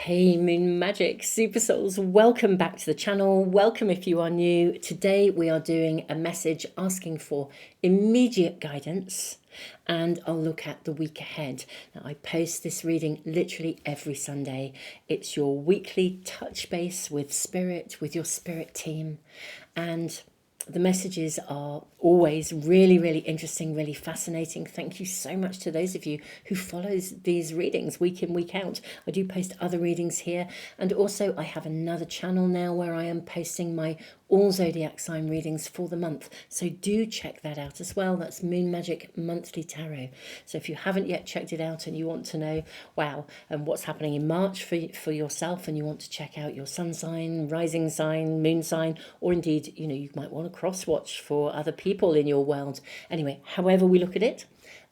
Hey Moon Magic Super Souls, welcome back to the channel. Welcome if you are new. Today we are doing a message asking for immediate guidance, and I'll look at the week ahead. Now, I post this reading literally every Sunday. It's your weekly touch base with spirit, with your spirit team, and the messages are always really, really interesting, really fascinating. Thank you so much to those of you who follows these readings week in, week out. I do post other readings here. And also I have another channel now where I am posting my all zodiac sign readings for the month. So do check that out as well. That's Moon Magic Monthly Tarot. So if you haven't yet checked it out and you want to know, wow, and what's happening in March for yourself, and you want to check out your sun sign, rising sign, moon sign, or indeed, you might want to cross watch for other people in your world. Anyway, however we look at it,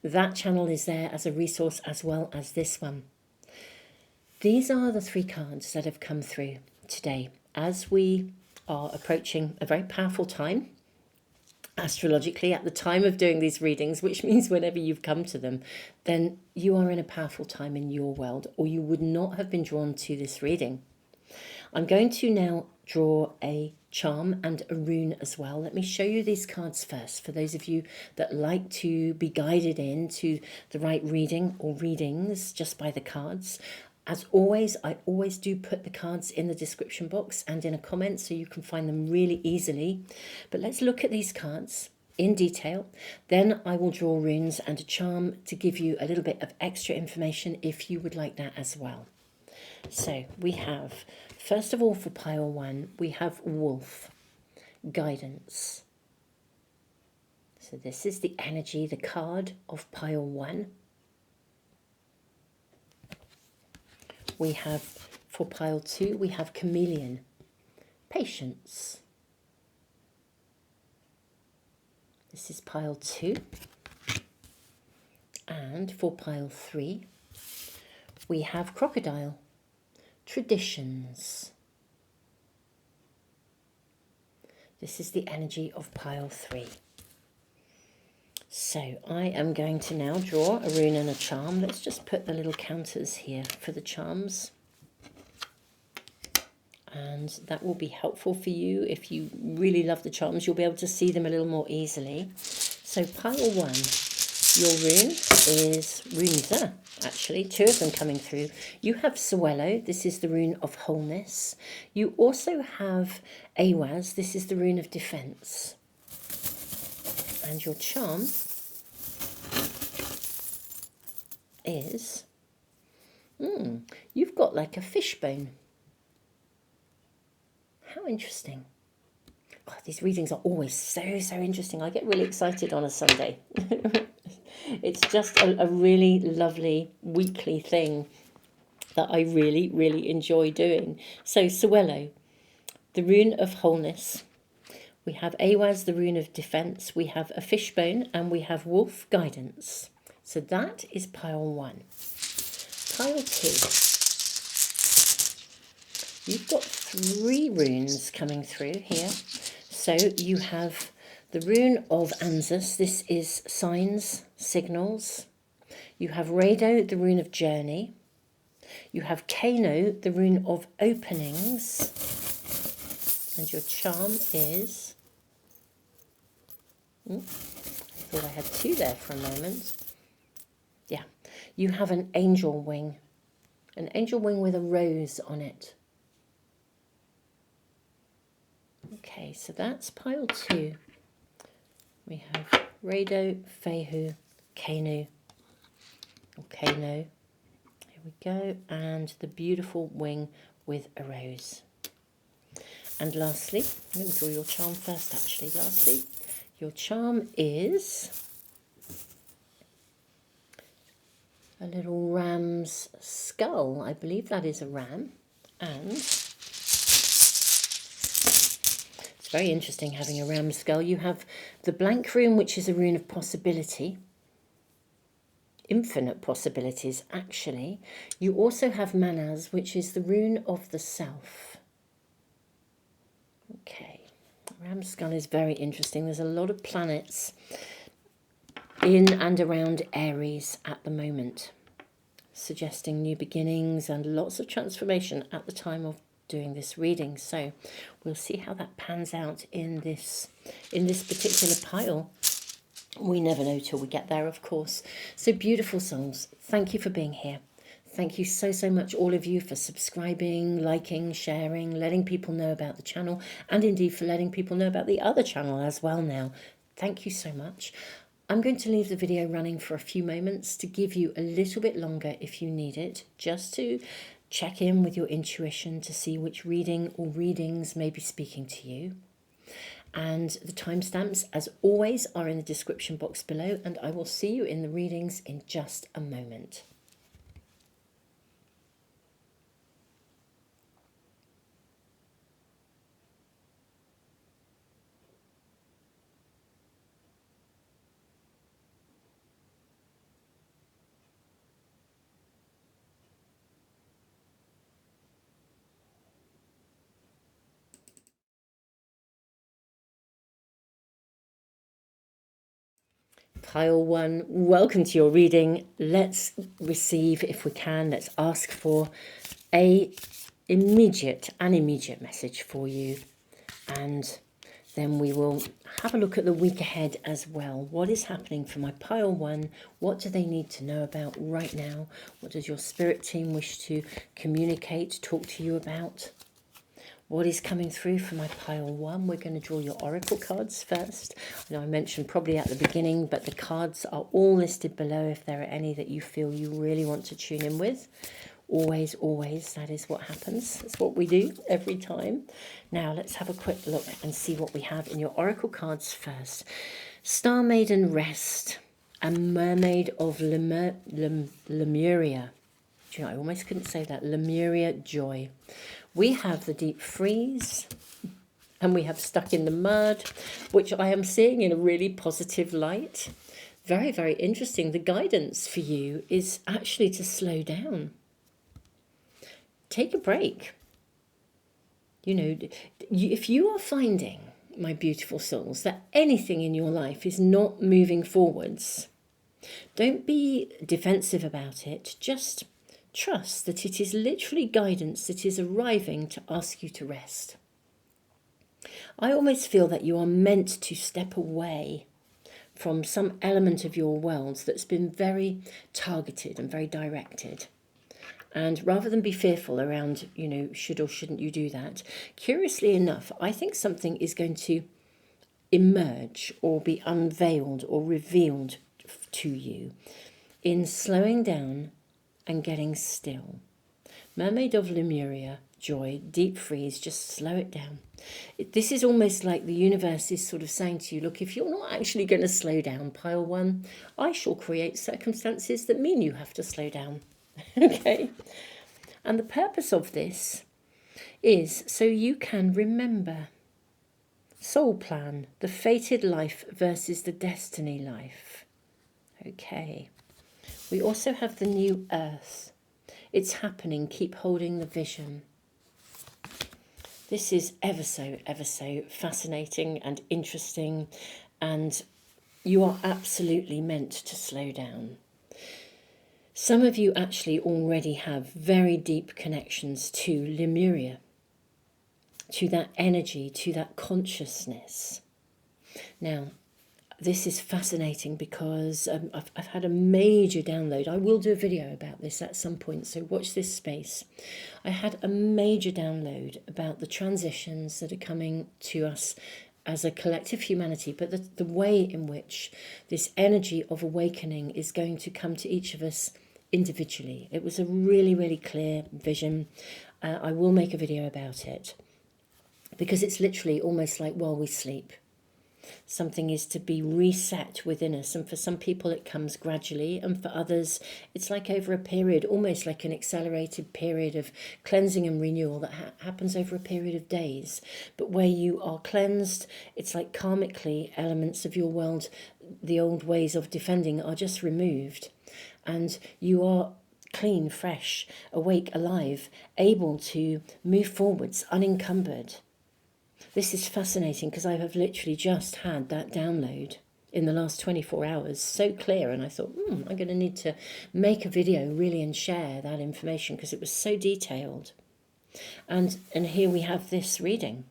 that channel is there as a resource as well as this one. These are the three cards that have come through today as we are approaching a very powerful time astrologically at the time of doing these readings, which means whenever you've come to them, then you are in a powerful time in your world, or you would not have been drawn to this reading. I'm going to now draw a charm and a rune as well. Let me show you these cards first for those of you that like to be guided into the right reading or readings just by the cards. As always, I always do put the cards in the description box and in a comment so you can find them really easily. But let's look at these cards in detail. Then I will draw runes and a charm to give you a little bit of extra information if you would like that as well. So we have, first of all, for pile one, we have Wolf, guidance. So this is the energy, the card of pile one. We have, for pile two, we have Chameleon, patience. This is pile two. And for pile three, we have Crocodile, traditions. This is the energy of pile three. So I am going to now draw a rune and a charm. Let's just put the little counters here for the charms. And that will be helpful for you. If you really love the charms, you'll be able to see them a little more easily. So pile one, your rune is runes, actually, two of them coming through. You have Suelo, this is the rune of wholeness. You also have Awaz, this is the rune of defense. And your charm is, you've got like a fishbone. How interesting. Oh, these readings are always so interesting. I get really excited on a Sunday. It's just a really lovely weekly thing that I really enjoy doing. So Suelo, the rune of wholeness. We have Awaz, the rune of defense. We have a fishbone, and we have Wolf, guidance. So that is pile one. Pile two. You've got three runes coming through here. So you have the rune of Anzus. This is signs, signals. You have Rado, the rune of journey. You have Kano, the rune of openings. And your charm is, I thought I had two there for a moment. Yeah, you have an angel wing with a rose on it. Okay, so that's pile two. We have Rado, Fehu, Kanu, or Kano. Here we go, and the beautiful wing with a rose. And lastly, I'm going to draw your charm first actually. Lastly, your charm is a little ram's skull. I believe that is a ram. And it's very interesting having a ram's skull. You have the blank rune, which is a rune of possibility. Infinite possibilities, actually. You also have Manaz, which is the rune of the self. Okay, ram's skull is very interesting. There's a lot of planets in and around Aries at the moment. suggesting new beginnings and lots of transformation at the time of doing this reading. So we'll see how that pans out in this particular pile. We never know till we get there, of course. So beautiful souls, thank you for being here. Thank you so, so much, all of you, for subscribing, liking, sharing, letting people know about the channel, and indeed for letting people know about the other channel as well now. Thank you so much. I'm going to leave the video running for a few moments to give you a little bit longer if you need it, just to check in with your intuition to see which reading or readings may be speaking to you. And the timestamps, as always, are in the description box below, and I will see you in the readings in just a moment. Pile 1, welcome to your reading. Let's receive, if we can, let's ask for an immediate message for you. And then we will have a look at the week ahead as well. What is happening for my pile 1? What do they need to know about right now? What does your spirit team wish to communicate, talk to you about? What is coming through for my pile 1? We're going to draw your oracle cards first. I know I mentioned probably at the beginning, but the cards are all listed below if there are any that you feel you really want to tune in with. Always, always, that is what happens. That's what we do every time. Now let's have a quick look and see what we have in your oracle cards first. Star Maiden Rest, a Mermaid of Lemuria. Do you know, I almost couldn't say that. Lemuria Joy. We have the Deep Freeze, and we have Stuck in the Mud, which I am seeing in a really positive light. Very, very interesting. The guidance for you is actually to slow down. Take a break. You know, if you are finding, my beautiful souls, that anything in your life is not moving forwards, don't be defensive about it. Just trust that it is literally guidance that is arriving to ask you to rest. I almost feel that you are meant to step away from some element of your world that's been very targeted and very directed. And rather than be fearful around, you know, should or shouldn't you do that, curiously enough, I think something is going to emerge or be unveiled or revealed to you in slowing down and getting still. Mermaid of Lemuria, Joy, Deep Freeze, just slow it down. This is almost like the universe is sort of saying to you, look, if you're not actually going to slow down, pile 1, I shall create circumstances that mean you have to slow down. Okay? And the purpose of this is so you can remember. Soul plan, the fated life versus the destiny life. Okay. We also have the new earth. It's happening. Keep holding the vision. This is ever so fascinating and interesting. And you are absolutely meant to slow down. Some of you actually already have very deep connections to Lemuria, to that energy, to that consciousness. Now, this is fascinating because I've had a major download. I will do a video about this at some point, so watch this space. I had a major download about the transitions that are coming to us as a collective humanity, but the way in which this energy of awakening is going to come to each of us individually. It was a really, really clear vision. I will make a video about it because it's literally almost like while we sleep. Something is to be reset within us, and for some people it comes gradually, and for others it's like over a period, almost like an accelerated period of cleansing and renewal that happens over a period of days. But where you are cleansed, it's like karmically elements of your world, the old ways of defending are just removed, and you are clean, fresh, awake, alive, able to move forwards unencumbered. This is fascinating because I have literally just had that download in the last 24 hours, so clear. And I thought, I'm going to need to make a video really and share that information because it was so detailed. And here we have this reading.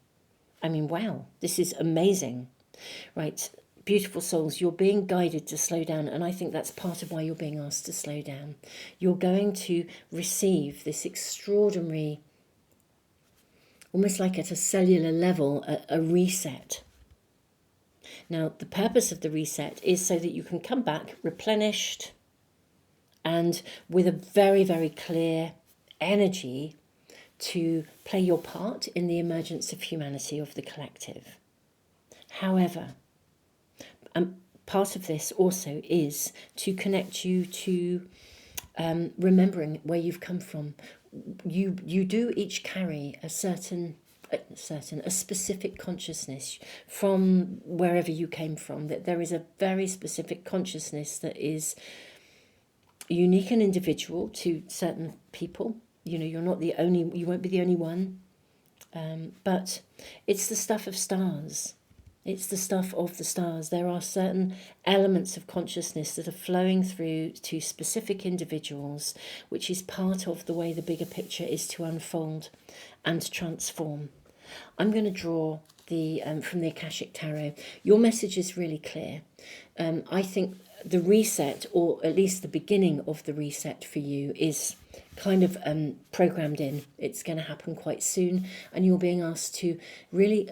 I mean, wow, this is amazing. Right, beautiful souls, you're being guided to slow down. And I think that's part of why you're being asked to slow down. You're going to receive this extraordinary, almost like at a cellular level, a reset. Now, the purpose of the reset is so that you can come back replenished and with a very, very clear energy to play your part in the emergence of humanity, of the collective. However, part of this also is to connect you to remembering where you've come from. You do each carry a specific consciousness from wherever you came from. That there is a very specific consciousness that is unique and individual to certain people. You know, you're not the only, you won't be the only one. But it's the stuff of stars. It's the stuff of the stars. There are certain elements of consciousness that are flowing through to specific individuals, which is part of the way the bigger picture is to unfold and transform. I'm going to draw the from the Akashic Tarot. Your message is really clear. I think the reset, or at least the beginning of the reset for you, is kind of programmed in. It's going to happen quite soon, and you're being asked to really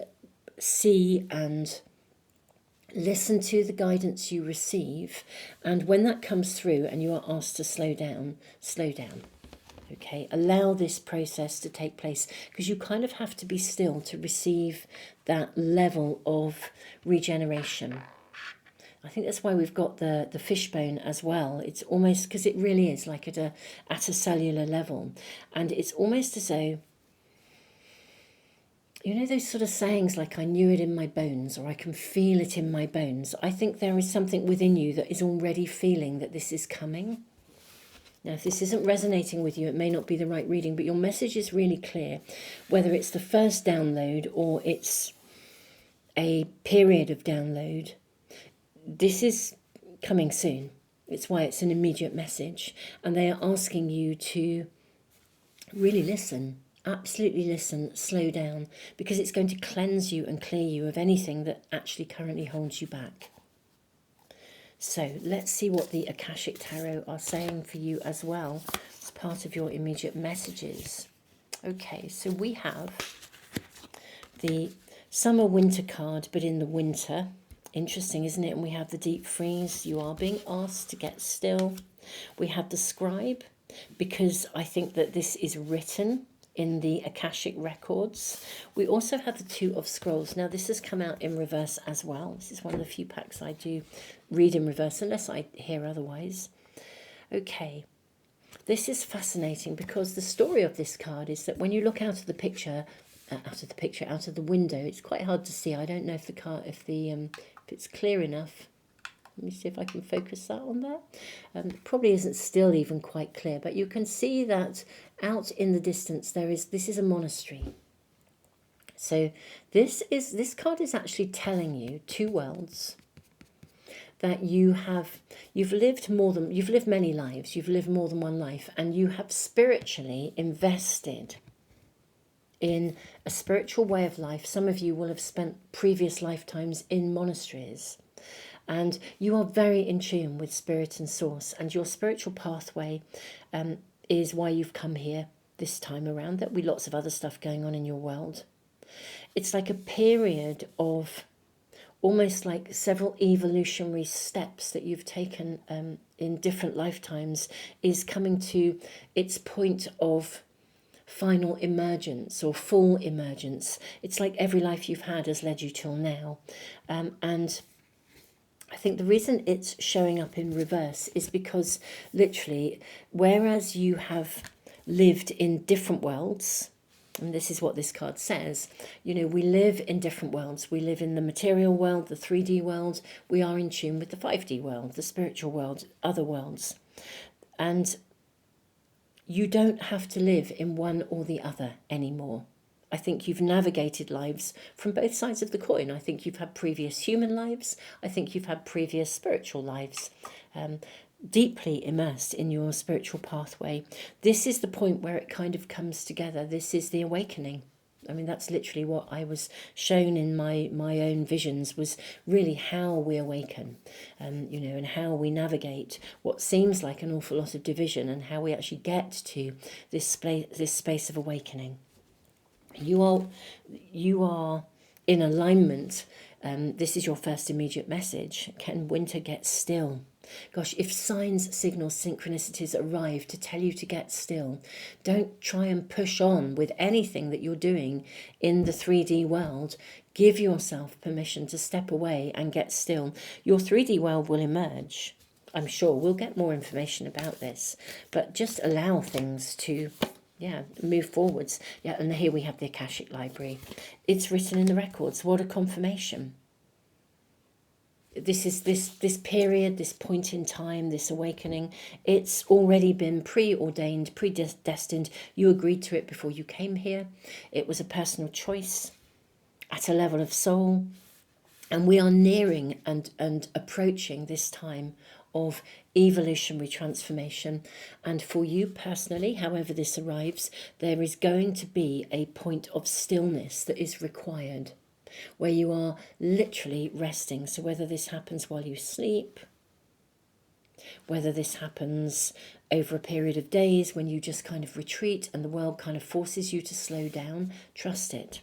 see and listen to the guidance you receive. And when that comes through and you are asked to slow down, slow down. Okay, allow this process to take place, because you kind of have to be still to receive that level of regeneration. I think that's why we've got the fishbone as well. It's almost, because it really is like at a cellular level. And it's almost as though, you know, those sort of sayings like, I knew it in my bones, or I can feel it in my bones. I think there is something within you that is already feeling that this is coming. Now, if this isn't resonating with you, it may not be the right reading, but your message is really clear. Whether it's the first download or it's a period of download, this is coming soon. It's why it's an immediate message. And they are asking you to really listen. Absolutely listen, slow down, because it's going to cleanse you and clear you of anything that actually currently holds you back. So let's see what the Akashic Tarot are saying for you as well as part of your immediate messages. Okay, so we have the summer-winter card, but in the winter. Interesting, isn't it? And we have the deep freeze. You are being asked to get still. We have the scribe, because I think that this is written in the Akashic records. We also have the Two of Scrolls. Now, this has come out in reverse as well. This is one of the few packs I do read in reverse, unless I hear otherwise. Okay, this is fascinating, because the story of this card is that when you look out of the picture, out of the window, it's quite hard to see. I don't know if the card, if it's clear enough. Let me see if I can focus that on there. Probably isn't still even quite clear, but you can see that out in the distance this is a monastery. So this card is actually telling you two worlds, that you've lived many lives, you've lived more than one life, and you have spiritually invested in a spiritual way of life. Some of you will have spent previous lifetimes in monasteries. And you are very in tune with spirit and source, and your spiritual pathway is why you've come here this time around. There'll be lots of other stuff going on in your world. It's like a period of almost like several evolutionary steps that you've taken in different lifetimes is coming to its point of final emergence or full emergence. It's like every life you've had has led you till now. And I think the reason it's showing up in reverse is because literally, whereas you have lived in different worlds, and this is what this card says, you know, we live in different worlds. We live in the material world, the 3D world. We are in tune with the 5D world, the spiritual world, other worlds. And you don't have to live in one or the other anymore. I think you've navigated lives from both sides of the coin. I think you've had previous human lives. I think you've had previous spiritual lives. Deeply immersed in your spiritual pathway. This is the point where it kind of comes together. This is the awakening. I mean, that's literally what I was shown in my own visions, was really how we awaken, and how we navigate what seems like an awful lot of division, and how we actually get to this space of awakening. You are in alignment. This is your first immediate message. Can winter get still? Gosh, if signs, signals, synchronicities arrive to tell you to get still, don't try and push on with anything that you're doing in the 3D world. Give yourself permission to step away and get still. Your 3D world will emerge. I'm sure we'll get more information about this, but just allow things to move forwards. Yeah, and here we have the Akashic Library. It's written in the records. What a confirmation. This is this period, this point in time, this awakening. It's already been preordained, predestined. You agreed to it before you came here. It was a personal choice at a level of soul. And we are nearing and approaching this time of evolutionary transformation. And for you personally, however this arrives, there is going to be a point of stillness that is required, where you are literally resting. So whether this happens while you sleep, whether this happens over a period of days when you just kind of retreat and the world kind of forces you to slow down, trust it.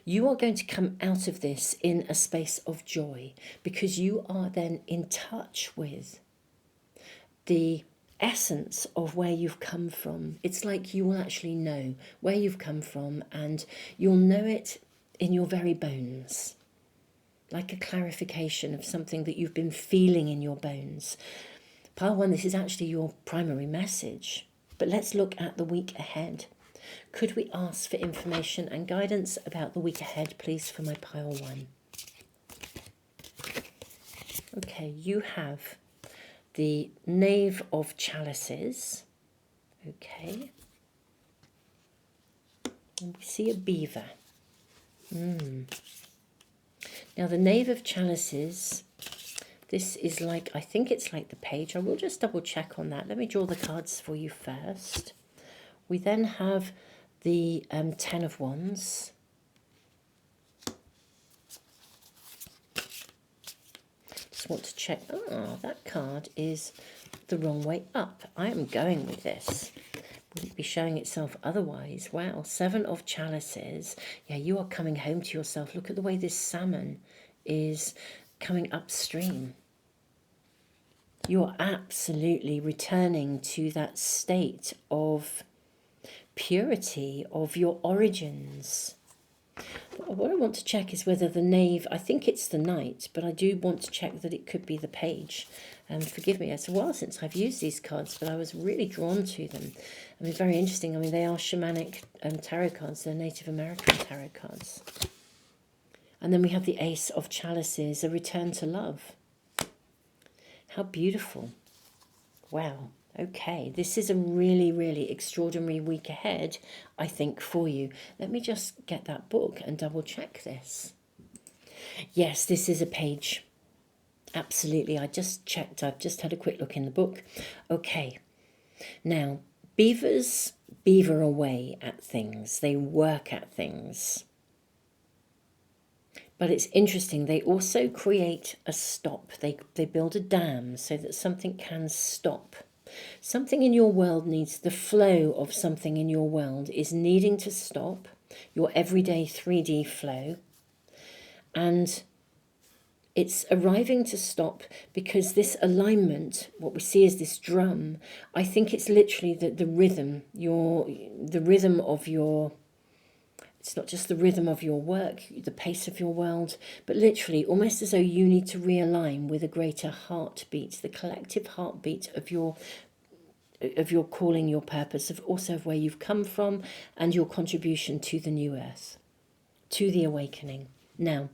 You are going to come out of this in a space of joy, because you are then in touch with the essence of where you've come from. It's like you will actually know where you've come from, and you'll know it in your very bones, like a clarification of something that you've been feeling in your bones. Pile 1, this is actually your primary message. But let's look at the week ahead. Could we ask for information and guidance about the week ahead, please, for my pile 1? Okay, you have the Knave of Chalices. Okay. And we see a beaver. Now, the Knave of Chalices, this is like, I think it's like the page. I will just double check on that. Let me draw the cards for you first. We then have the 10 of Wands. Just want to check. Oh, that card is the wrong way up. I am going with this. Wouldn't be showing itself otherwise. Wow, 7 of Chalices. Yeah, you are coming home to yourself. Look at the way this salmon is coming upstream. You are absolutely returning to that state of purity, of your origins. What I want to check is whether the knave, I think it's the knight, but I do want to check that it could be the page. Forgive me, it's a while since I've used these cards, but I was really drawn to them. I mean, very interesting. I mean, they are shamanic tarot cards. They're Native American tarot cards. And then we have the Ace of Chalices, a return to love. How beautiful. Wow. Okay, this is a really, really extraordinary week ahead, I think, for you. Let me just get that book and double check this. Yes, this is a page. Absolutely, I just checked. I've just had a quick look in the book. Okay, now, beavers beaver away at things. They work at things. But it's interesting, they also create a stop. They build a dam so that something can stop. Something in your world needs, the flow of something in your world is needing to stop, your everyday 3D flow. And it's arriving to stop because this alignment, what we see is this drum, I think it's literally the rhythm, the rhythm of your, it's not just the rhythm of your work, the pace of your world, but literally almost as though you need to realign with a greater heartbeat, the collective heartbeat of your calling, your purpose, of also of where you've come from and your contribution to the new earth, to the awakening. Now,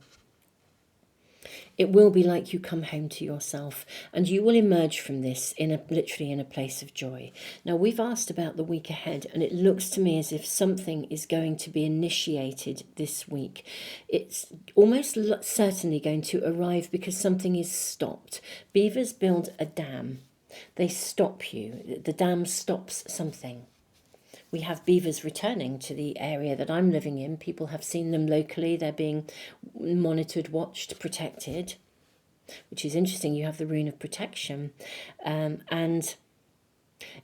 It will be like you come home to yourself, and you will emerge from this literally in a place of joy. Now, we've asked about the week ahead, and it looks to me as if something is going to be initiated this week. It's almost certainly going to arrive because something is stopped. Beavers build a dam. They stop you. The dam stops something. We have beavers returning to the area that I'm living in. People have seen them locally. They're being monitored, watched, protected, which is interesting. You have the rune of protection. And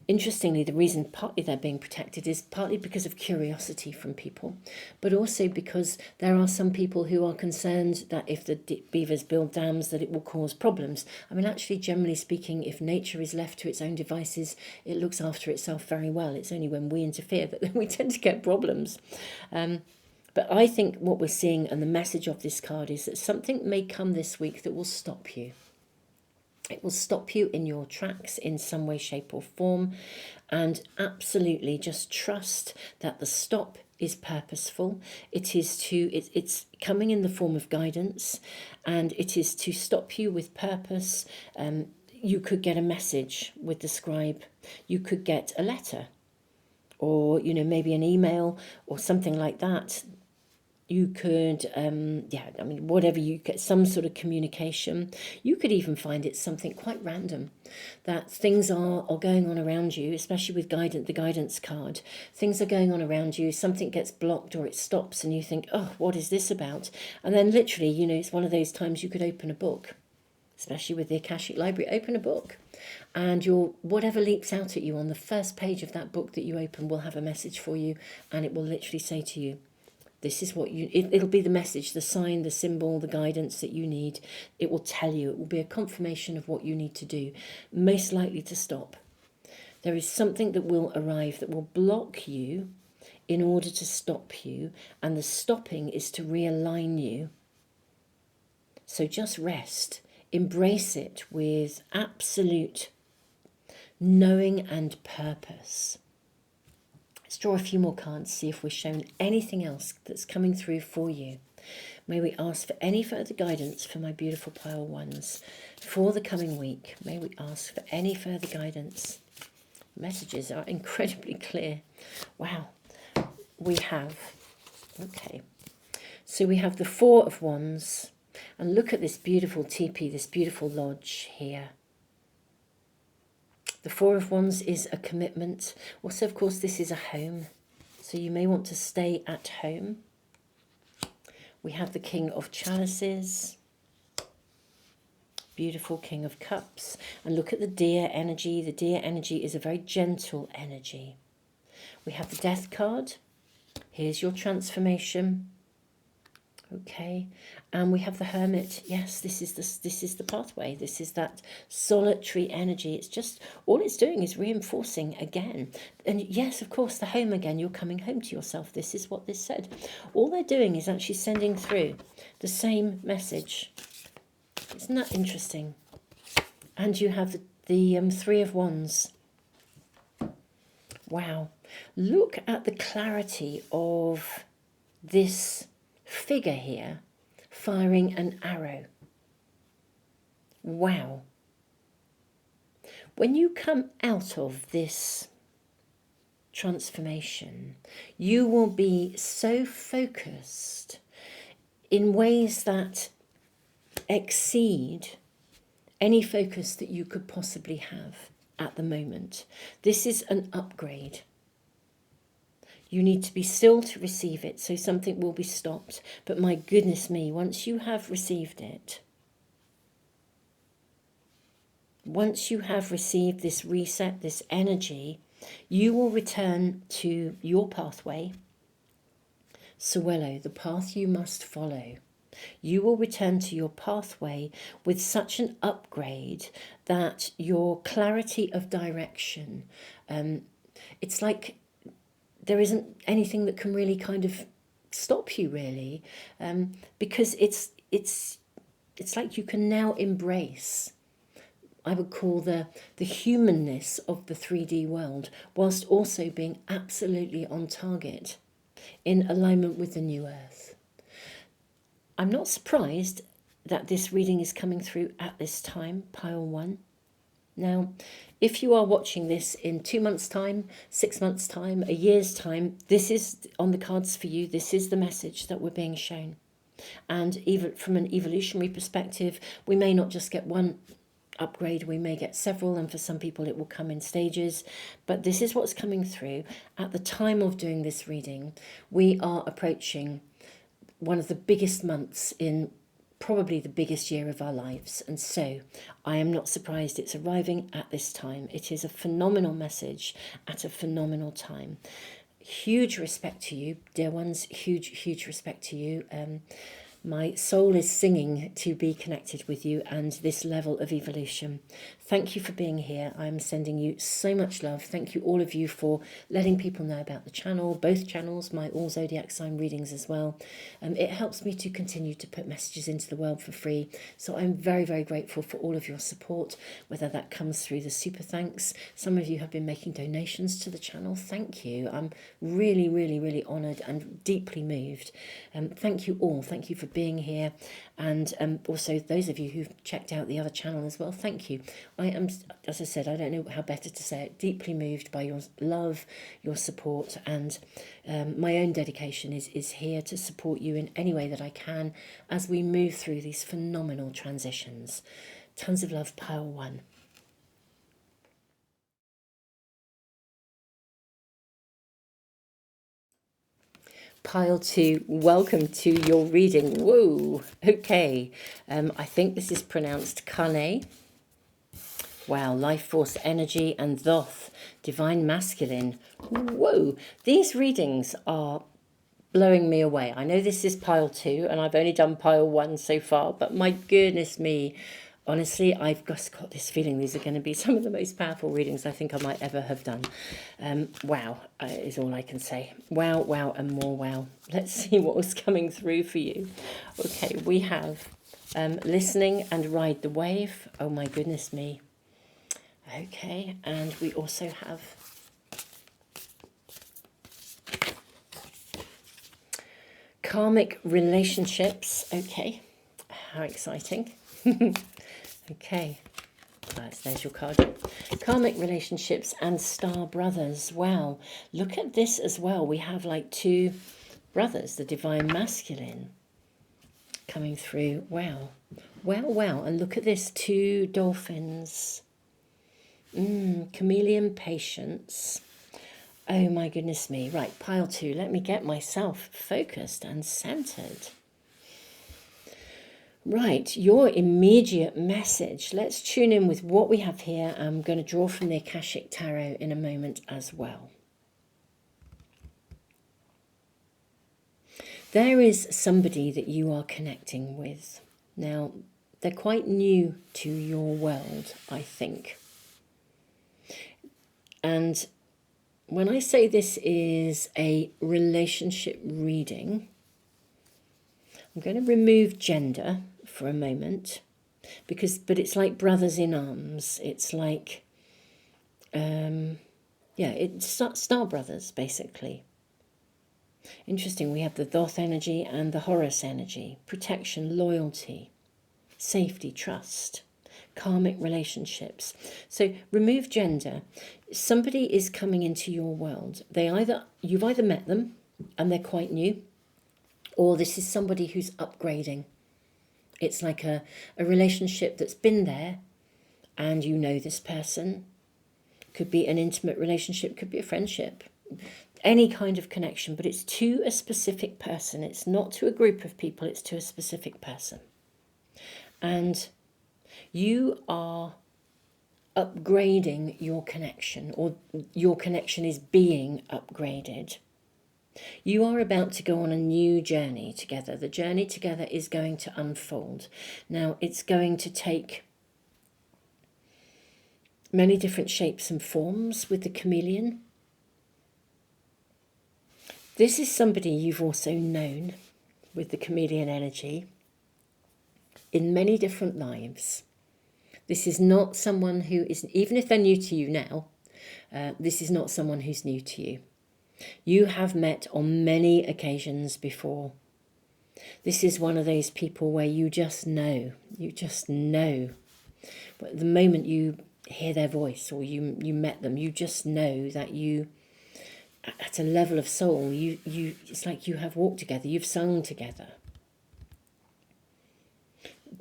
interestingly, the reason partly they're being protected is partly because of curiosity from people, but also because there are some people who are concerned that if the beavers build dams, that it will cause problems. I mean, actually, generally speaking, if nature is left to its own devices, it looks after itself very well. It's only when we interfere that we tend to get problems. But I think what we're seeing, and the message of this card, is that something may come this week that will stop you. It will stop you in your tracks in some way, shape or form. And absolutely just trust that the stop is purposeful. It's coming in the form of guidance, and it is to stop you with purpose. You could get a message with the scribe. You could get a letter, or maybe an email or something like that. You could, whatever, you get some sort of communication. You could even find it something quite random, that things are going on around you, especially with the guidance card. Things are going on around you, something gets blocked or it stops, and you think, oh, what is this about? And then literally, it's one of those times you could open a book, especially with the Akashic Library, open a book, and whatever leaps out at you on the first page of that book that you open will have a message for you, and it will literally say to you, this is what it'll be the message, the sign, the symbol, the guidance that you need. It will tell you, it will be a confirmation of what you need to do, most likely to stop. There is something that will arrive that will block you in order to stop you, and the stopping is to realign you. So just rest, embrace it with absolute knowing and purpose. Let's draw a few more cards, see if we're shown anything else that's coming through for you. May we ask for any further guidance for my beautiful pile ones for the coming week. May we ask for any further guidance. Messages are incredibly clear. Wow. We have, so we have the Four of Wands. And look at this beautiful teepee, this beautiful lodge here. The Four of Wands is a commitment. Also, of course, this is a home. So you may want to stay at home. We have the King of Chalices. Beautiful King of Cups. And look at the Deer energy. The Deer energy is a very gentle energy. We have the Death card. Here's your transformation. Okay, and we have the Hermit. Yes, this is the pathway. This is that solitary energy. It's just, all it's doing is reinforcing again. And yes, of course, the home again. You're coming home to yourself. This is what this said. All they're doing is actually sending through the same message. Isn't that interesting? And you have the Three of Wands. Wow, look at the clarity of this figure here firing an arrow. Wow. When you come out of this transformation, you will be so focused in ways that exceed any focus that you could possibly have at the moment. This is an upgrade. You need to be still to receive it, so something will be stopped. But my goodness me, once you have received it, once you have received this reset, this energy, you will return to your pathway. Suelo, the path you must follow. You will return to your pathway with such an upgrade that your clarity of direction, it's like there isn't anything that can really kind of stop you, really, because it's like you can now embrace, I would call the humanness of the 3D world, whilst also being absolutely on target in alignment with the new earth. I'm not surprised that this reading is coming through at this time, pile 1. Now, if you are watching this in 2 months' time, 6 months' time, a year's time, this is on the cards for you. This is the message that we're being shown. And even from an evolutionary perspective, we may not just get one upgrade, we may get several, and for some people it will come in stages. But this is what's coming through. At the time of doing this reading, we are approaching one of the biggest months in probably the biggest year of our lives, and so I am not surprised it's arriving at this time. It is a phenomenal message at a phenomenal time. Huge respect to you, dear ones. Huge respect to you. My soul is singing to be connected with you and this level of evolution. Thank you for being here. I'm sending you so much love. Thank you, all of you, for letting people know about the channel, both channels, my all zodiac sign readings as well. It helps me to continue to put messages into the world for free. So I'm very grateful for all of your support, whether that comes through the super thanks. Some of you have been making donations to the channel. Thank you. I'm really honoured and deeply moved. Thank you all. Thank you for being here, and also those of you who've checked out the other channel as well, thank you. I am, as I said, I don't know how better to say it, deeply moved by your love, your support, and my own dedication is here to support you in any way that I can as we move through these phenomenal transitions. Tons of love, pile 1. Pile 2, welcome to your reading. Whoa, okay. I think this is pronounced Kane. Wow, life force energy and Thoth, divine masculine. Whoa, these readings are blowing me away. I know this is pile 2 and I've only done pile 1 so far, but my goodness me. Honestly, I've just got this feeling these are going to be some of the most powerful readings I think I might ever have done. Wow, is all I can say. Wow, and more wow. Let's see what was coming through for you. Okay, we have listening and ride the wave. Oh my goodness me. Okay, and we also have karmic relationships. Okay, how exciting. Okay, there's your card. Karmic relationships and star brothers. Wow, look at this as well. We have like 2 brothers, the divine masculine coming through. Wow. And look at this, 2 dolphins. Chameleon patience. Oh my goodness me. Right, pile 2. Let me get myself focused and centered. Right, your immediate message. Let's tune in with what we have here. I'm going to draw from the Akashic Tarot in a moment as well. There is somebody that you are connecting with. Now, they're quite new to your world, I think. And when I say this is a relationship reading, I'm going to remove gender for a moment, but it's like brothers in arms. It's like, it's star brothers, basically. Interesting, we have the Thoth energy and the Horus energy. Protection, loyalty, safety, trust, karmic relationships. So remove gender. Somebody is coming into your world. You've either met them and they're quite new, or this is somebody who's upgrading. It's like a relationship that's been there and you know this person. Could be an intimate relationship, could be a friendship, any kind of connection, but it's to a specific person. It's not to a group of people, it's to a specific person. And you are upgrading your connection, or your connection is being upgraded. You are about to go on a new journey together. The journey together is going to unfold. Now, it's going to take many different shapes and forms with the chameleon. This is somebody you've also known with the chameleon energy in many different lives. This is not someone who is, even if they're new to you now, this is not someone who's new to you. You have met on many occasions before. This is one of those people where you just know. But the moment you hear their voice or you met them, you just know that you, at a level of soul, it's like you have walked together, you've sung together.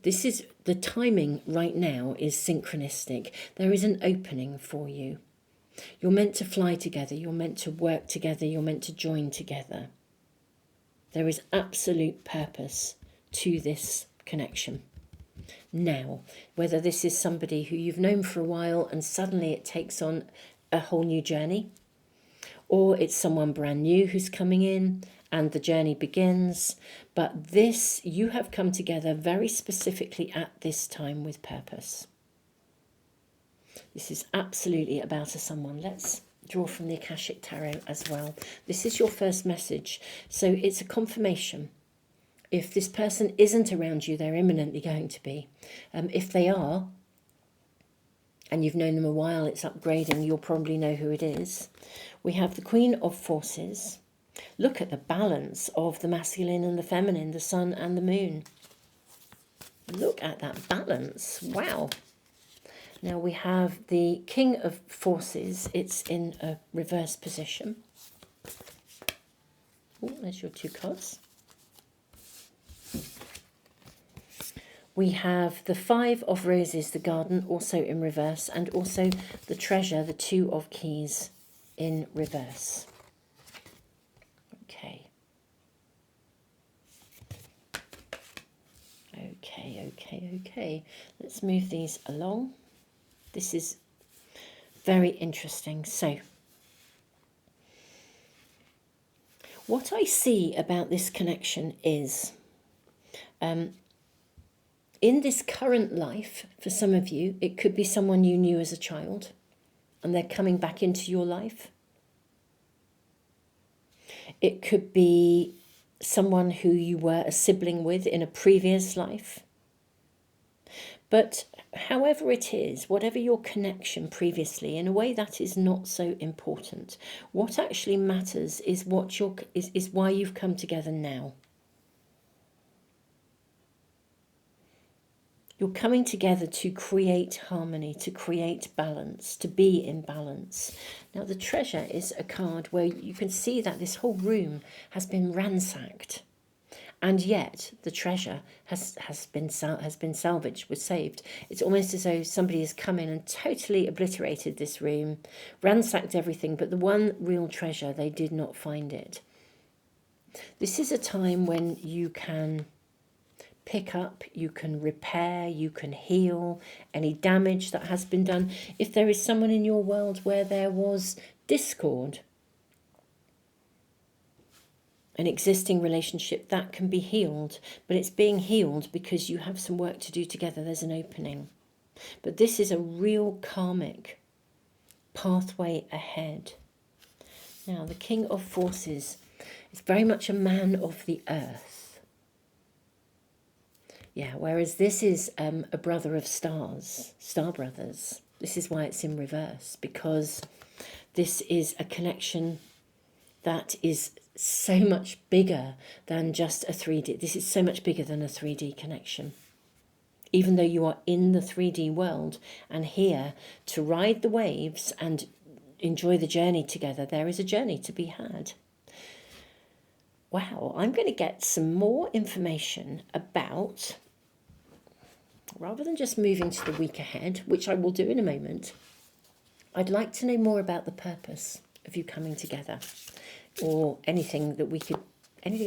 This is the timing right now is synchronistic. There is an opening for you. You're meant to fly together, you're meant to work together, you're meant to join together. There is absolute purpose to this connection. Now, whether this is somebody who you've known for a while and suddenly it takes on a whole new journey, or it's someone brand new who's coming in and the journey begins, but this, you have come together very specifically at this time with purpose. This is absolutely about a someone. Let's draw from the Akashic Tarot as well. This is your first message, so it's a confirmation. If this person isn't around you, they're imminently going to be. If they are, and you've known them a while, it's upgrading, you'll probably know who it is. We have the Queen of Forces. Look at the balance of the masculine and the feminine, the sun and the moon. Look at that balance. Wow. Now we have the King of Forces. It's in a reverse position. Oh, there's your two cards. We have the Five of Roses, the Garden, also in reverse, and also the Treasure, the Two of Keys, in reverse. Okay. Okay. Let's move these along. This is very interesting. So, what I see about this connection is, in this current life, for some of you, it could be someone you knew as a child and they're coming back into your life. It could be someone who you were a sibling with in a previous life. But however it is, whatever your connection previously, in a way that is not so important. What actually matters is is why you've come together now. You're coming together to create harmony, to create balance, to be in balance. Now, the Treasure is a card where you can see that this whole room has been ransacked. And yet, the treasure has been salvaged, was saved. It's almost as though somebody has come in and totally obliterated this room, ransacked everything, but the one real treasure, they did not find it. This is a time when you can pick up, you can repair, you can heal any damage that has been done. If there is someone in your world where there was discord, an existing relationship, that can be healed, but it's being healed because you have some work to do together. There's an opening. But this is a real karmic pathway ahead. Now, the King of Forces is very much a man of the earth. Yeah, whereas this is a brother of stars, star brothers. This is why it's in reverse, because this is a connection that is so much bigger than just a 3D. This is so much bigger than a 3D connection. Even though you are in the 3D world and here to ride the waves and enjoy the journey together, there is a journey to be had. Wow, I'm going to get some more information about, rather than just moving to the week ahead, which I will do in a moment, I'd like to know more about the purpose of you coming together, or anything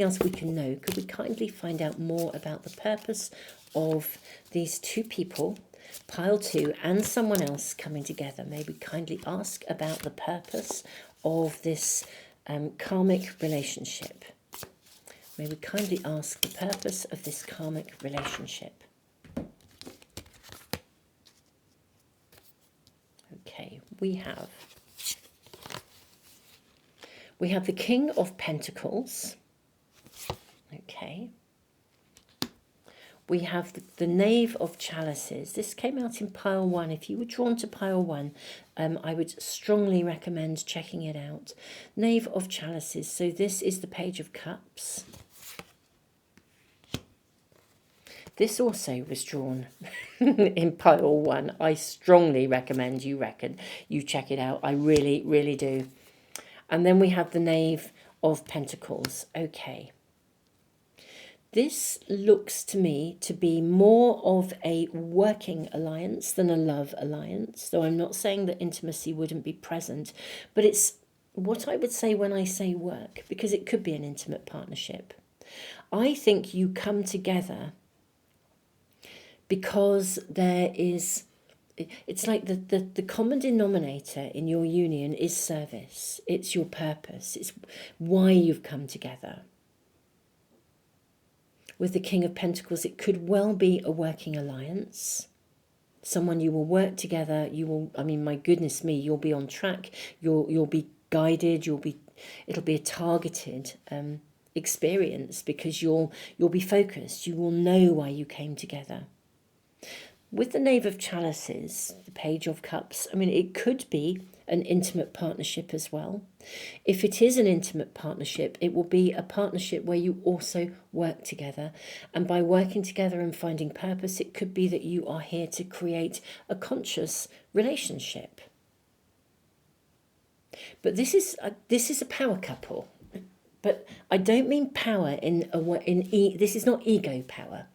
else we can know. Could we kindly find out more about the purpose of these two people, pile two, and someone else coming together? May we kindly ask about the purpose of this karmic relationship? May we kindly ask the purpose of this karmic relationship? Okay, we have the King of Pentacles. Okay. We have the Knave of Chalices. This came out in pile one. If you were drawn to pile one, I would strongly recommend checking it out. Knave of Chalices. So this is the Page of Cups. This also was drawn in pile 1. I strongly recommend you check it out. I really, really do. And then we have the Knave of Pentacles. Okay. This looks to me to be more of a working alliance than a love alliance, though I'm not saying that intimacy wouldn't be present, but it's what I would say when I say work, because it could be an intimate partnership. I think you come together because there is, it's like the common denominator in your union is service. It's your purpose. It's why you've come together. With the King of Pentacles, it could well be a working alliance. Someone you will work together. You will, I mean, my goodness me, you'll be on track. You'll be guided. It'll be a targeted experience, because you'll be focused. You will know why you came together. With the Knave of Chalices, the Page of Cups, I mean, it could be an intimate partnership as well. If it is an intimate partnership, it will be a partnership where you also work together. And by working together and finding purpose, it could be that you are here to create a conscious relationship. But this is a power couple. But I don't mean power this is not ego power.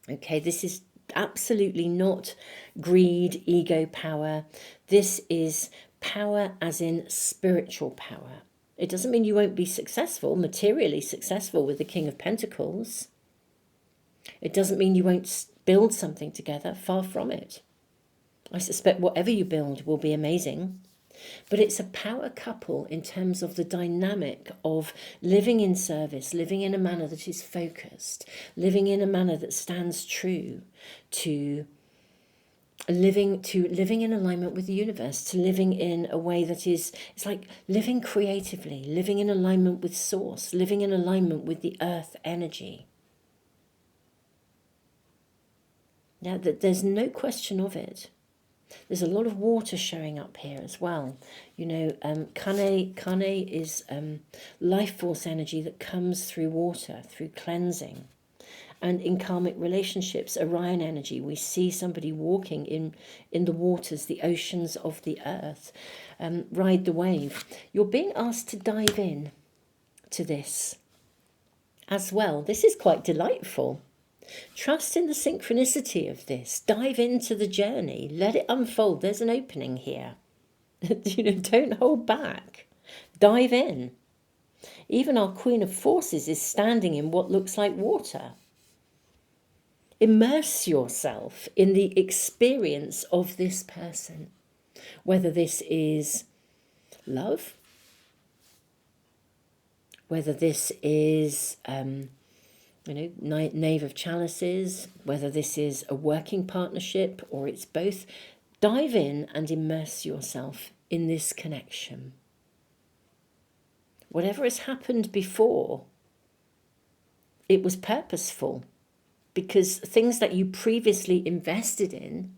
Okay, this is absolutely not greed, ego power. This is power as in spiritual power. It doesn't mean you won't be successful, materially successful with the King of Pentacles. It doesn't mean you won't build something together. Far from it. I suspect whatever you build will be amazing. But it's a power couple in terms of the dynamic of living in service, living in a manner that is focused, living in a manner that stands true to living in alignment with the universe, to living in a way that is, it's like living creatively, living in alignment with source, living in alignment with the earth energy. Now, there's no question of it. There's a lot of water showing up here as well. You know, Kane is life force energy that comes through water, through cleansing. And in karmic relationships, Orion energy, we see somebody walking in the waters, the oceans of the earth. Ride the wave. You're being asked to dive in to this as well. This is quite delightful. Trust in the synchronicity of this. Dive into the journey. Let it unfold. There's an opening here. You know, don't hold back. Dive in. Even our Queen of Forces is standing in what looks like water. Immerse yourself in the experience of this person. Whether this is love, whether this is Knave of Chalices, whether this is a working partnership or it's both, dive in and immerse yourself in this connection. Whatever has happened before, it was purposeful, because things that you previously invested in,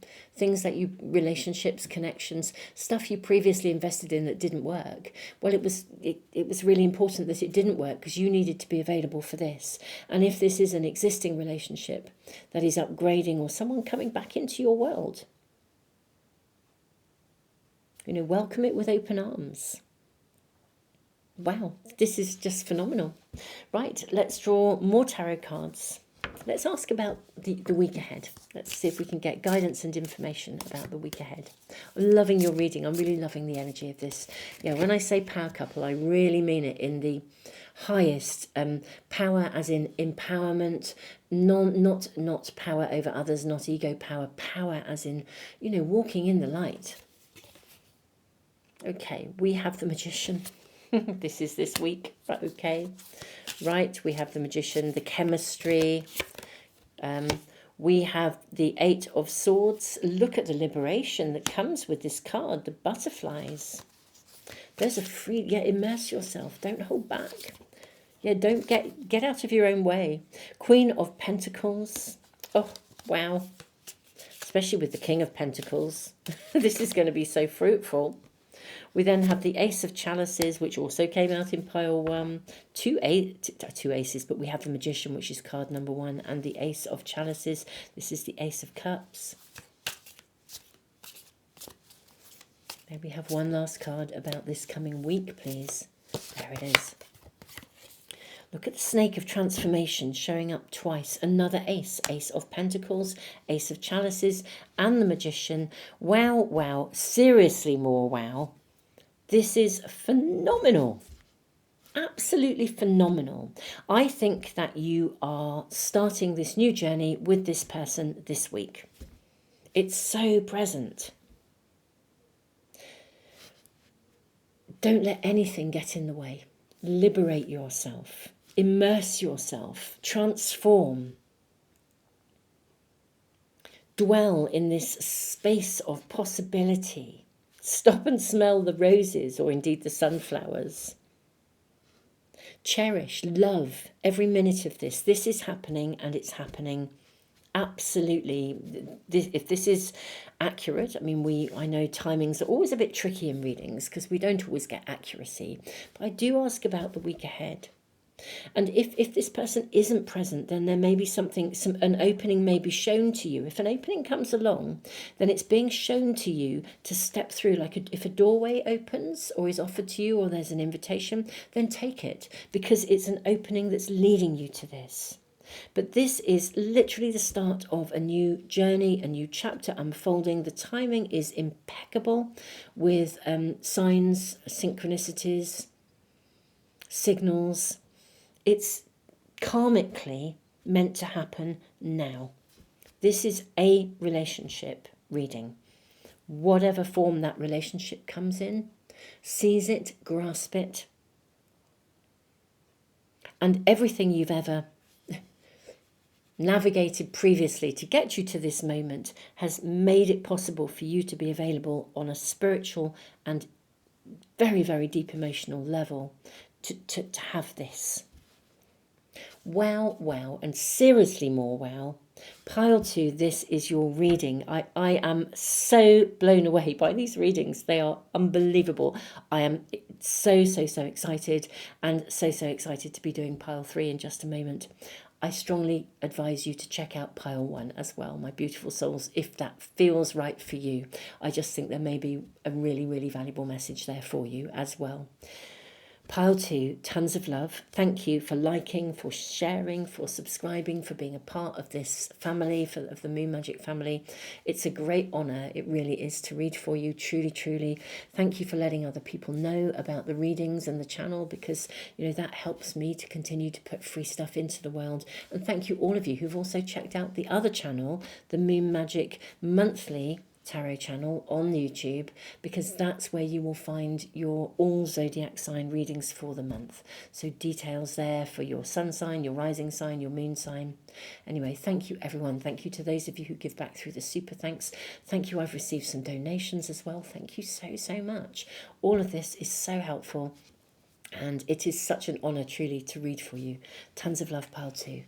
relationships, connections, stuff you previously invested in that didn't work, well, it was really important that it didn't work, because you needed to be available for this. And if this is an existing relationship that is upgrading, or someone coming back into your world, you know, welcome it with open arms. Wow, this is just phenomenal. Right, let's draw more tarot cards. Let's ask about the week ahead. Let's see if we can get guidance and information about the week ahead. I'm loving your reading. I'm really loving the energy of this. Yeah, when I say power couple, I really mean it in the highest power, as in empowerment, not power over others, not ego power, power as in, you know, walking in the light. Okay, we have the Magician. This is this week. Okay. Right, we have the Magician, the chemistry. We have the Eight of Swords. Look at the liberation that comes with this card, the butterflies. There's a free, immerse yourself. Don't hold back. Yeah, don't get out of your own way. Queen of Pentacles. Oh, wow. Especially with the King of Pentacles. This is going to be so fruitful. We then have the Ace of Chalices, which also came out in pile 1. Two aces, but we have the Magician, which is card number 1, and the Ace of Chalices. This is the Ace of Cups. May we have one last card about this coming week, please? There it is. Look at the Snake of Transformation showing up twice. Another ace. Ace of Pentacles, Ace of Chalices, and the Magician. Wow, wow. Seriously more wow. This is phenomenal. Absolutely phenomenal. I think that you are starting this new journey with this person this week. It's so present. Don't let anything get in the way. Liberate yourself. Immerse yourself. Transform. Dwell in this space of possibility. Stop and smell the roses, or indeed the sunflowers. Cherish, love every minute of this. This is happening, and it's happening absolutely. If this is accurate, I mean, I know timings are always a bit tricky in readings because we don't always get accuracy. But I do ask about the week ahead. And if this person isn't present, then there may be an opening may be shown to you. If an opening comes along, then it's being shown to you to step through. Like if a doorway opens or is offered to you, or there's an invitation, then take it, because it's an opening that's leading you to this. But this is literally the start of a new journey, a new chapter unfolding. The timing is impeccable with signs, synchronicities, signals. It's karmically meant to happen now. This is a relationship reading. Whatever form that relationship comes in, seize it, grasp it. And everything you've ever navigated previously to get you to this moment has made it possible for you to be available on a spiritual and very, very deep emotional level to have this. Wow, wow, and seriously more wow. Pile 2, this is your reading. I am so blown away by these readings. They are unbelievable. I am so excited, and so excited to be doing pile 3 in just a moment. I strongly advise you to check out pile 1 as well, my beautiful souls, if that feels right for you. I just think there may be a really, really valuable message there for you as well. Pile 2, tons of love. Thank you for liking, for sharing, for subscribing, for being a part of this family, of the Moon Magic family. It's a great honour, it really is, to read for you, truly, truly. Thank you for letting other people know about the readings and the channel, because, you know, that helps me to continue to put free stuff into the world. And thank you all of you who've also checked out the other channel, the Moon Magic Monthly Tarot channel on YouTube, because that's where you will find your all zodiac sign readings for the month. So details there for your sun sign, your rising sign, your moon sign. Anyway, thank you everyone. Thank you to those of you who give back through the super thanks. Thank you. I've received some donations as well. Thank you so much. All of this is so helpful, and it is such an honor truly to read for you. Tons of love, pile 2.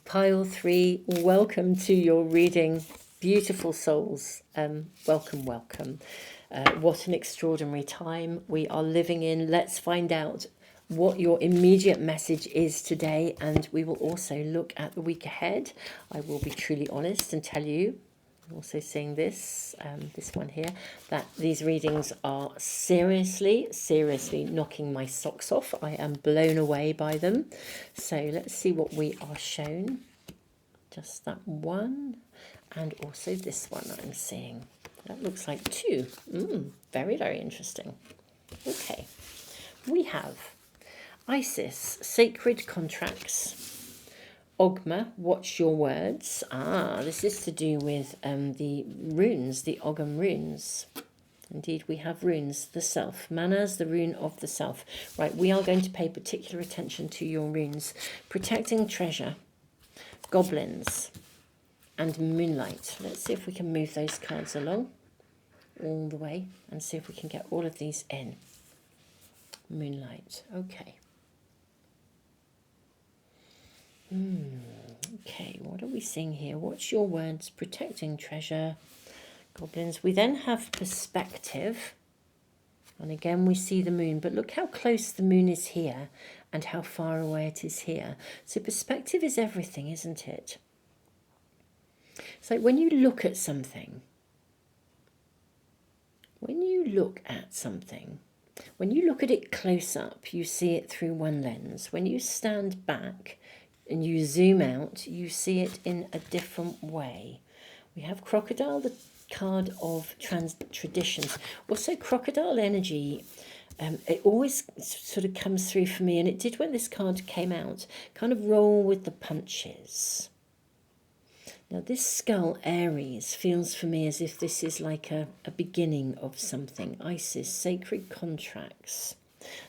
Pile 3, welcome to your reading. Beautiful souls, welcome. What an extraordinary time we are living in. Let's find out what your immediate message is today, and we will also look at the week ahead. I will be truly honest and tell you, I'm also seeing this one here, that these readings are seriously knocking my socks off. I am blown away by them. So let's see what we are shown. Just that one, and also this one I'm seeing. That looks like 2. Very, very interesting. Okay, we have Isis, Sacred Contracts. Ogma, watch your words. This is to do with the runes, the Ogham runes. Indeed, we have runes, the self. Manas, the rune of the self. Right, we are going to pay particular attention to your runes. Protecting treasure, goblins, and moonlight. Let's see if we can move those cards along all the way and see if we can get all of these in. Moonlight, okay. Okay, what are we seeing here? What's your words? Protecting treasure, goblins. We then have perspective. And again, we see the moon. But look how close the moon is here and how far away it is here. So perspective is everything, isn't it? It's like when you look at something, when you look at it close up, you see it through one lens. When you stand back and you zoom out, you see it in a different way. We have crocodile, the card of traditions. Also, crocodile energy, it always sort of comes through for me, and it did when this card came out. Kind of roll with the punches. Now, this skull, Aries, feels for me as if this is like a beginning of something. Isis, sacred contracts.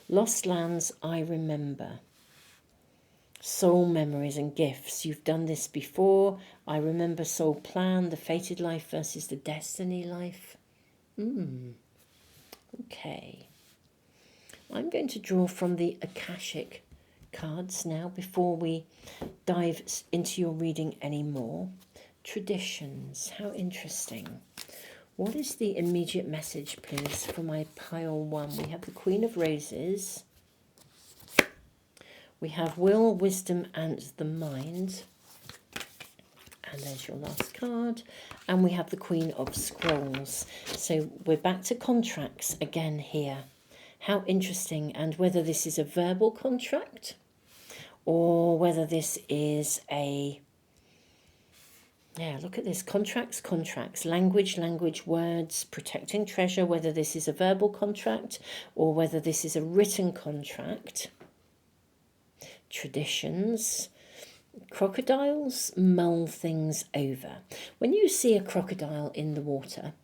Lost lands, I remember. Soul memories and gifts. You've done this before. I remember soul plan, the fated life versus the destiny life. Okay. I'm going to draw from the Akashic cards now before we dive into your reading anymore. Traditions. How interesting. What is the immediate message, please, for my pile 1? We have the Queen of Roses. We have will, wisdom, and the mind. And there's your last card. And we have the Queen of Scrolls. So we're back to contracts again here. How interesting. And whether this is a verbal contract or whether this is a... Yeah, look at this. Contracts. Language, words, protecting treasure, whether this is a verbal contract or whether this is a written contract. Traditions. Crocodiles mull things over. When you see a crocodile in the water,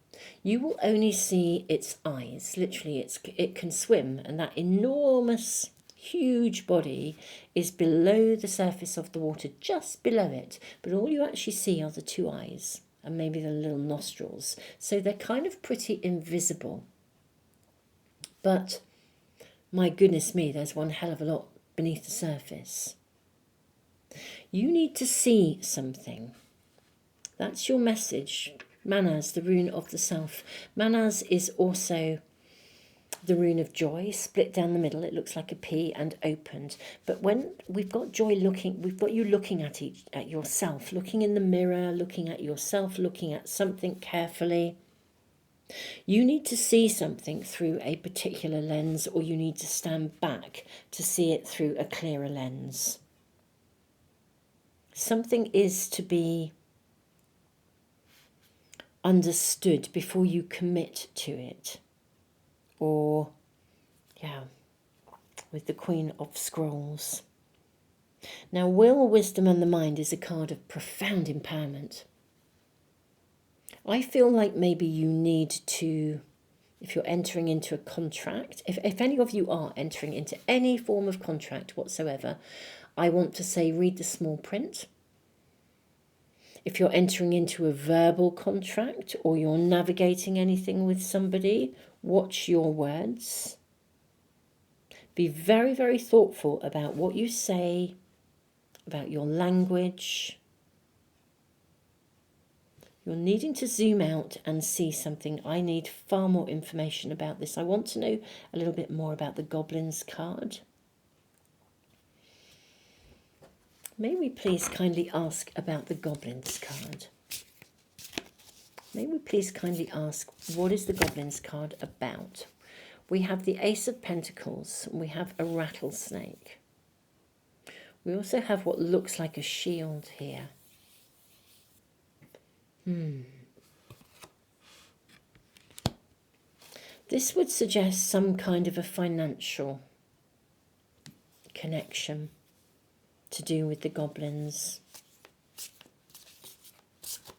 you will only see its eyes. Literally, it can swim, and that enormous, huge body is below the surface of the water, just below it. But all you actually see are the 2 eyes and maybe the little nostrils. So they're kind of pretty invisible. But my goodness me, there's one hell of a lot beneath the surface. You need to see something. That's your message. Manas, the rune of the self. Manas is also the rune of joy, split down the middle. It looks like a P and opened. But when we've got joy looking, we've got you looking at yourself, looking in the mirror, looking at yourself, looking at something carefully. You need to see something through a particular lens, or you need to stand back to see it through a clearer lens. Something is to be understood before you commit to it. Or, yeah, with the Queen of Scrolls. Now, will, wisdom, and the mind is a card of profound empowerment. I feel like maybe you need to, if you're entering into a contract, if any of you are entering into any form of contract whatsoever, I want to say read the small print. If you're entering into a verbal contract or you're navigating anything with somebody, watch your words. Be very, very thoughtful about what you say, about your language. You're needing to zoom out and see something. I need far more information about this. I want to know a little bit more about the Goblins card. May we please kindly ask about the Goblins card? May we please kindly ask, what is the Goblins card about? We have the Ace of Pentacles. We have a rattlesnake. We also have what looks like a shield here. This would suggest some kind of a financial connection to do with the goblins.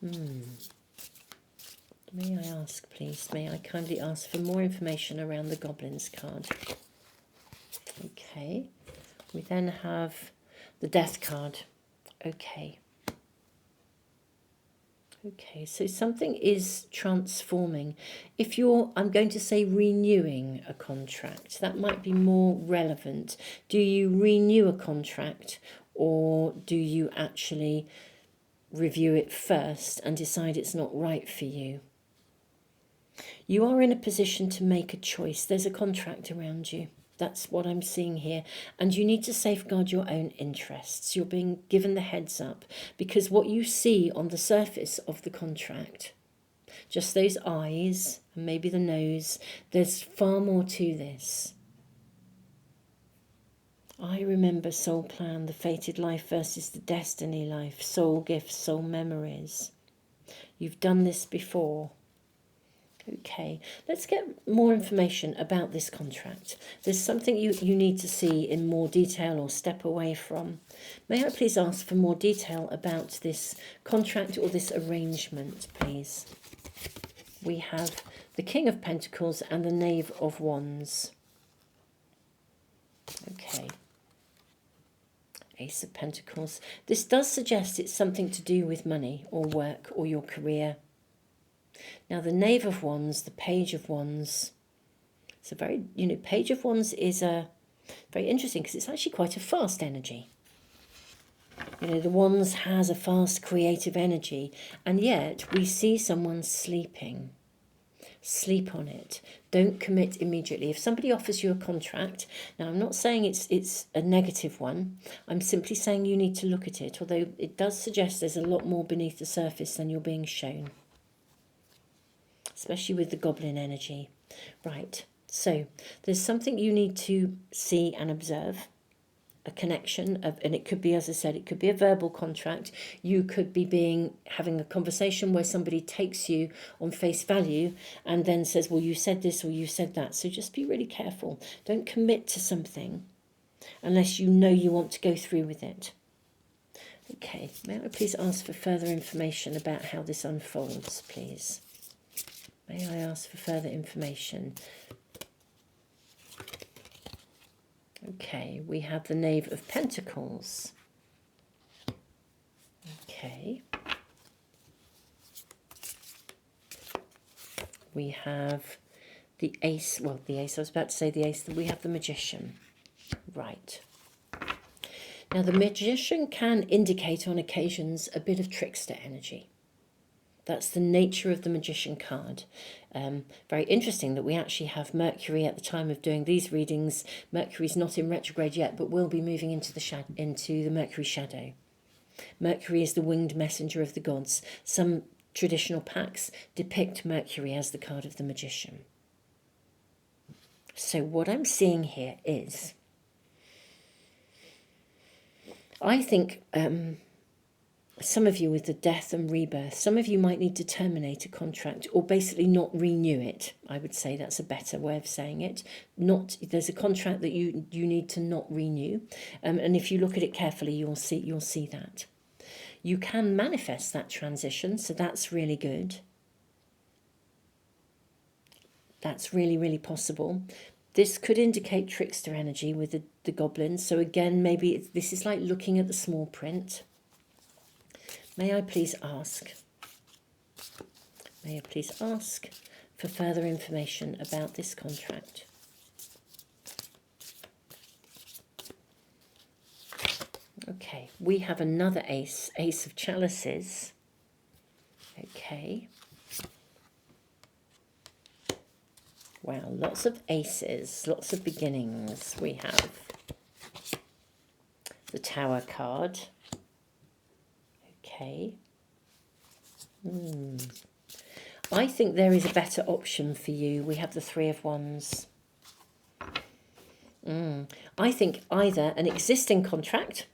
May I ask, please, may I kindly ask for more information around the Goblins card? Okay. We then have the Death card. Okay. Okay, so something is transforming. If you're, I'm going to say renewing a contract, that might be more relevant. Do you renew a contract or do you actually review it first and decide it's not right for you? You are in a position to make a choice. There's a contract around you. That's what I'm seeing here. And you need to safeguard your own interests. You're being given the heads up, because what you see on the surface of the contract, just those eyes and maybe the nose, there's far more to this. I remember soul plan, the fated life versus the destiny life, soul gifts, soul memories. You've done this before. Okay, let's get more information about this contract. There's something you need to see in more detail or step away from. May I please ask for more detail about this contract or this arrangement, please? We have the King of Pentacles and the Knave of Wands. Okay. Ace of Pentacles. This does suggest it's something to do with money or work or your career. Now, the Knave of Wands, the Page of Wands, it's a very, Page of Wands is very interesting because it's actually quite a fast energy. The Wands has a fast creative energy, and yet we see someone sleeping. Sleep on it. Don't commit immediately. If somebody offers you a contract, now I'm not saying it's a negative one. I'm simply saying you need to look at it, although it does suggest there's a lot more beneath the surface than you're being shown, especially with the goblin energy. Right, so there's something you need to see and observe, a connection of, and it could be, as I said, it could be a verbal contract. You could be having a conversation where somebody takes you on face value and then says, well, you said this or you said that. So just be really careful. Don't commit to something unless you know you want to go through with it. Okay, may I please ask for further information about how this unfolds, please? May I ask for further information? Okay, we have the Knave of Pentacles. Okay. We have the Ace, I was about to say the Ace, we have the Magician. Right. Now, the Magician can indicate on occasions a bit of trickster energy. That's the nature of the Magician card. Very interesting that we actually have Mercury at the time of doing these readings. Mercury's not in retrograde yet, but will be moving into the Mercury shadow. Mercury is the winged messenger of the gods. Some traditional packs depict Mercury as the card of the Magician. So what I'm seeing here is, I think some of you with the death and rebirth, some of you might need to terminate a contract or basically not renew it. I would say that's a better way of saying it. There's a contract that you need to not renew. And if you look at it carefully, you'll see that. You can manifest that transition, so that's really good. That's really, really possible. This could indicate trickster energy with the goblins. So again, maybe this is like looking at the small print. May I please ask? May I please ask for further information about this contract? Okay, we have another ace, Ace of Chalices. Okay. Wow, lots of aces, lots of beginnings. We have the Tower card. Okay. I think there is a better option for you. We have the Three of Wands. I think either an existing contract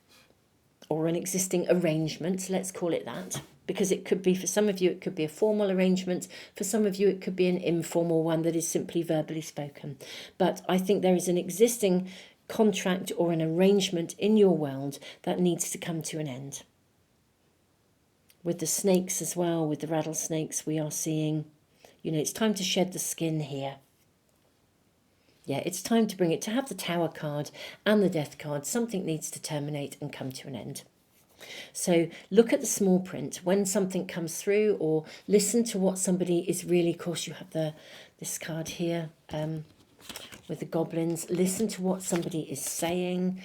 or an existing arrangement, let's call it that, because it could be, for some of you, it could be a formal arrangement. For some of you, it could be an informal one that is simply verbally spoken. But I think there is an existing contract or an arrangement in your world that needs to come to an end. With the snakes as well, with the rattlesnakes, we are seeing, it's time to shed the skin here. Yeah, it's time to bring it, to have the Tower card and the Death card. Something needs to terminate and come to an end. So look at the small print when something comes through, or listen to what somebody is really, of course you have this card here with the goblins. Listen to what somebody is saying.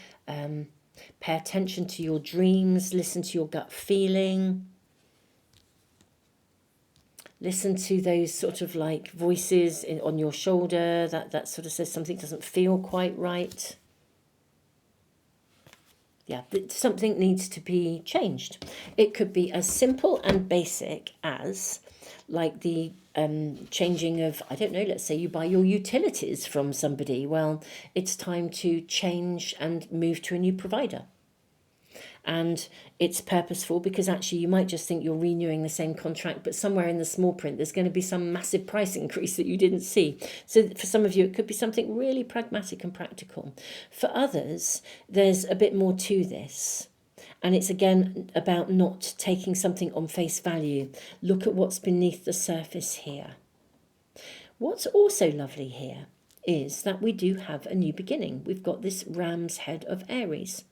Pay attention to your dreams. Listen to your gut feeling. Listen to those sort of like voices on your shoulder that sort of says something doesn't feel quite right. Yeah, something needs to be changed. It could be as simple and basic as like the changing of, I don't know, let's say you buy your utilities from somebody. Well, it's time to change and move to a new provider. And it's purposeful because actually you might just think you're renewing the same contract, but somewhere in the small print there's going to be some massive price increase that you didn't see. So for some of you it could be something really pragmatic and practical. For others there's a bit more to this, and it's again about not taking something on face value. Look at what's beneath the surface here. What's also lovely here is that we do have a new beginning. We've got this ram's head of Aries.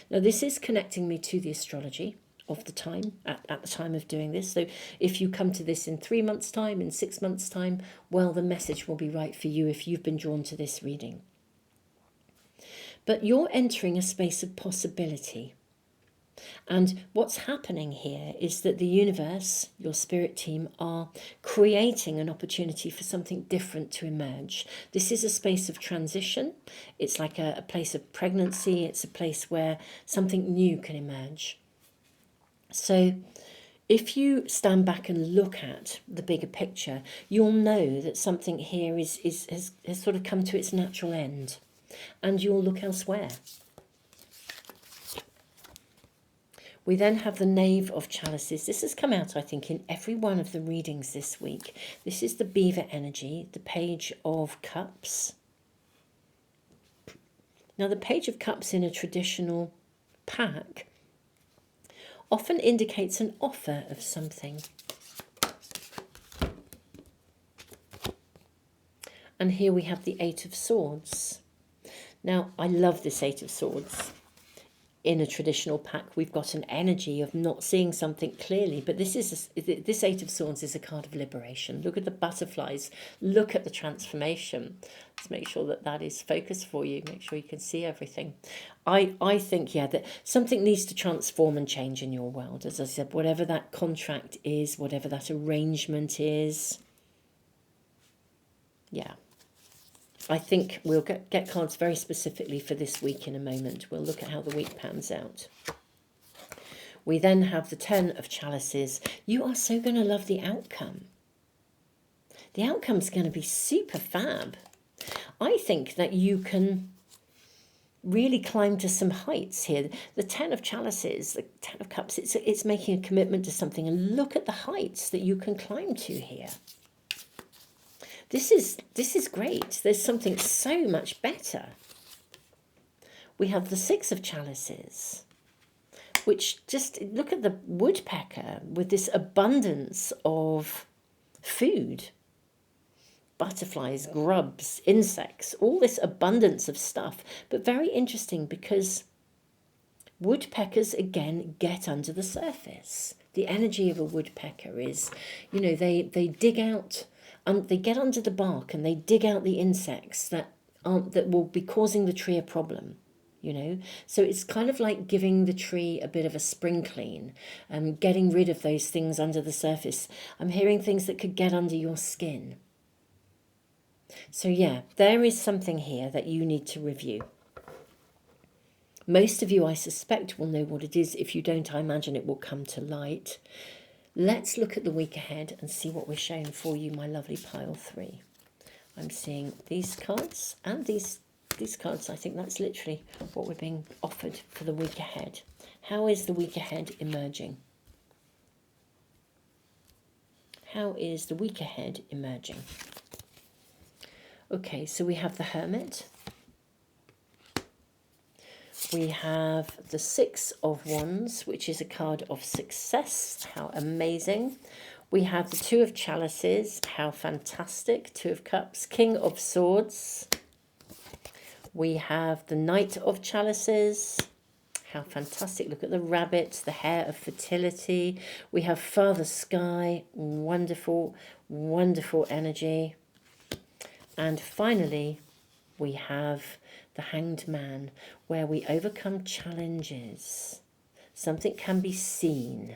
Now this is connecting me to the astrology of the time, at the time of doing this. So if you come to this in 3 months' time, in 6 months' time, well, the message will be right for you if you've been drawn to this reading. But you're entering a space of possibility. And what's happening here is that the universe, your spirit team, are creating an opportunity for something different to emerge. This is a space of transition. It's like a place of pregnancy. It's a place where something new can emerge. So if you stand back and look at the bigger picture, you'll know that something here has sort of come to its natural end, and you'll look elsewhere. We then have the Knave of Chalices. This has come out, I think, in every one of the readings this week. This is the beaver energy, the Page of Cups. Now, the Page of Cups in a traditional pack often indicates an offer of something. And here we have the Eight of Swords. Now, I love this Eight of Swords. In a traditional pack, we've got an energy of not seeing something clearly, but this Eight of Swords is a card of liberation. Look at the butterflies. Look at the transformation. Let's make sure that that is focused for you. Make sure you can see everything. I think, yeah, that something needs to transform and change in your world. As I said, whatever that contract is, whatever that arrangement is. Yeah. I think we'll get cards very specifically for this week in a moment. We'll look at how the week pans out. We then have the Ten of Chalices. You are so going to love the outcome. The outcome's going to be super fab. I think that you can really climb to some heights here. The Ten of Chalices, the Ten of Cups, it's making a commitment to something, and look at the heights that you can climb to here. This is great. There's something so much better. We have the Six of Chalices, which just look at the woodpecker with this abundance of food. Butterflies, grubs, insects, all this abundance of stuff. But very interesting because woodpeckers, again, get under the surface. The energy of a woodpecker is, you know, they dig out... they get under the bark and they dig out the insects that will be causing the tree a problem, you know. So it's kind of like giving the tree a bit of a spring clean, getting rid of those things under the surface. I'm hearing things that could get under your skin. So yeah, there is something here that you need to review. Most of you, I suspect, will know what it is. If you don't, I imagine it will come to light. Let's look at the week ahead and see what we're showing for you, my lovely pile 3. I'm seeing these cards and these cards. I think that's literally what we're being offered for the week ahead. How is the week ahead emerging? How is the week ahead emerging? Okay, so we have the Hermit. We have the Six of Wands, which is a card of success. How amazing. We have the Two of Chalices. How fantastic. Two of Cups. King of Swords. We have the Knight of Chalices. How fantastic. Look at the rabbit, the hare of fertility. We have Father Sky. Wonderful, wonderful energy. And finally, we have the Hanged Man, where we overcome challenges. Something can be seen.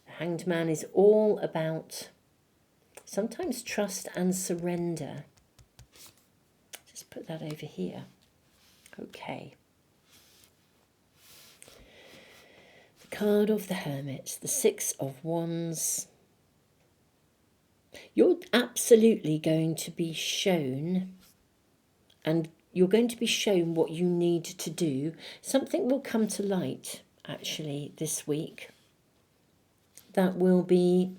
The Hanged Man is all about sometimes trust and surrender. Just put that over here. Okay. The card of the Hermit, the Six of Wands. You're absolutely going to be shown, and you're going to be shown what you need to do. Something will come to light, actually, this week. That will be,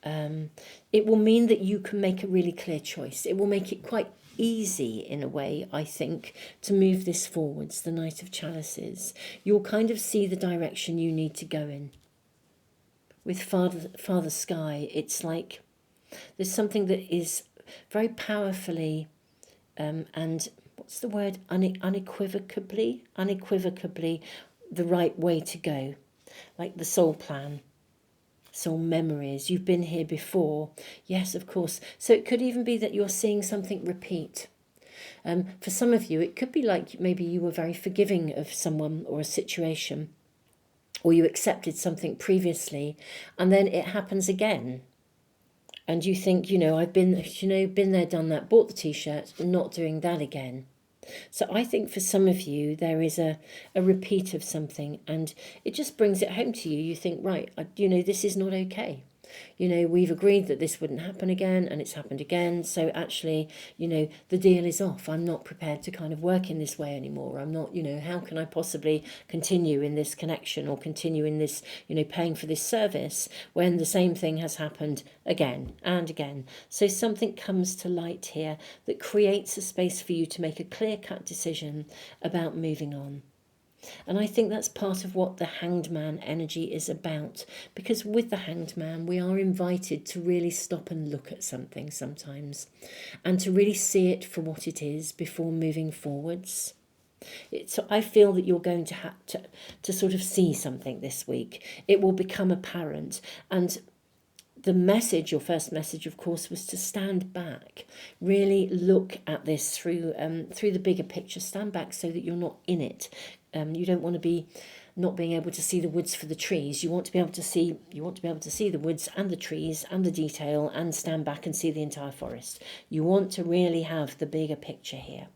it will mean that you can make a really clear choice. It will make it quite easy, in a way, I think, to move this forwards, the Knight of Chalices. You'll kind of see the direction you need to go in. With Father Sky, it's like there's something that is very powerfully and what's the word, unequivocably the right way to go, like the soul plan, soul memories. You've been here before, yes, of course. So it could even be that you're seeing something repeat. For some of you, it could be like maybe you were very forgiving of someone or a situation, or you accepted something previously, and then it happens again. And you think, I've been there, done that, bought the t-shirt, not doing that again. So I think for some of you, there is a repeat of something, and it just brings it home to you. You think, right, this is not okay. We've agreed that this wouldn't happen again, and it's happened again. So actually, the deal is off. I'm not prepared to kind of work in this way anymore. I'm not, how can I possibly continue in this connection or continue in this, paying for this service when the same thing has happened again and again. So something comes to light here that creates a space for you to make a clear-cut decision about moving on. And I think that's part of what the Hanged Man energy is about, because with the Hanged Man, we are invited to really stop and look at something sometimes, and to really see it for what it is before moving forwards. So I feel that you're going to have to sort of see something this week. It will become apparent, and the message, your first message, of course, was to stand back, really look at this through the bigger picture. Stand back so that you're not in it. You don't want to be not being able to see the woods for the trees. You want to be able to see. You want to be able to see the woods and the trees and the detail, and stand back and see the entire forest. You want to really have the bigger picture here,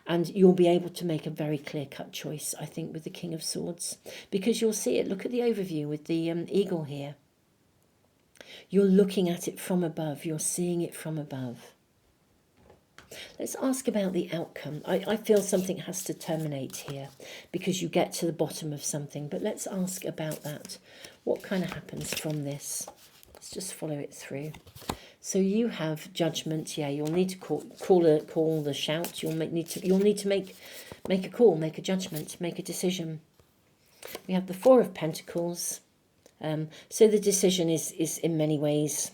and you'll be able to make a very clear-cut choice, I think, with the King of Swords, because you'll see it. Look at the overview with the eagle here. You're looking at it from above. You're seeing it from above. Let's ask about the outcome. I feel something has to terminate here because you get to the bottom of something. But let's ask about that. What kind of happens from this? Let's just follow it through. So you have judgment. Yeah, you'll need to call the shout. You'll need to make a call, make a judgment, make a decision. We have the Four of Pentacles. So the decision is in many ways,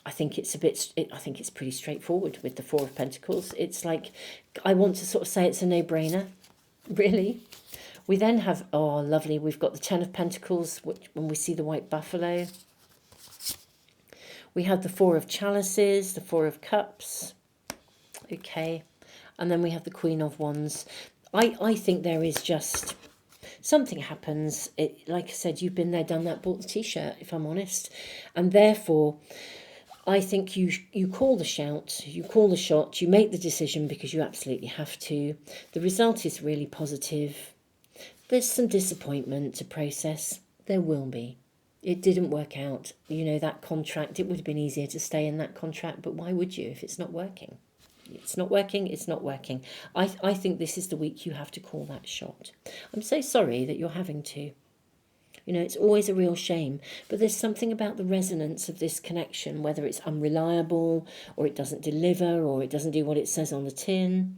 I think it's pretty straightforward with the Four of Pentacles. It's like, I want to sort of say it's a no-brainer, really. We then have, oh, lovely, we've got the Ten of Pentacles, when we see the white buffalo. We have the Four of Chalices, the Four of Cups. Okay. And then we have the Queen of Wands. I think there is just something happens. Like I said, you've been there, done that, bought the t-shirt, if I'm honest. And therefore, I think you call the shout, you call the shot, you make the decision because you absolutely have to. The result is really positive. There's some disappointment to process. There will be. It didn't work out. That contract, it would have been easier to stay in that contract, but why would you if it's not working? It's not working, it's not working. I think this is the week you have to call that shot. I'm so sorry that you're having to. It's always a real shame, but there's something about the resonance of this connection, whether it's unreliable, or it doesn't deliver, or it doesn't do what it says on the tin.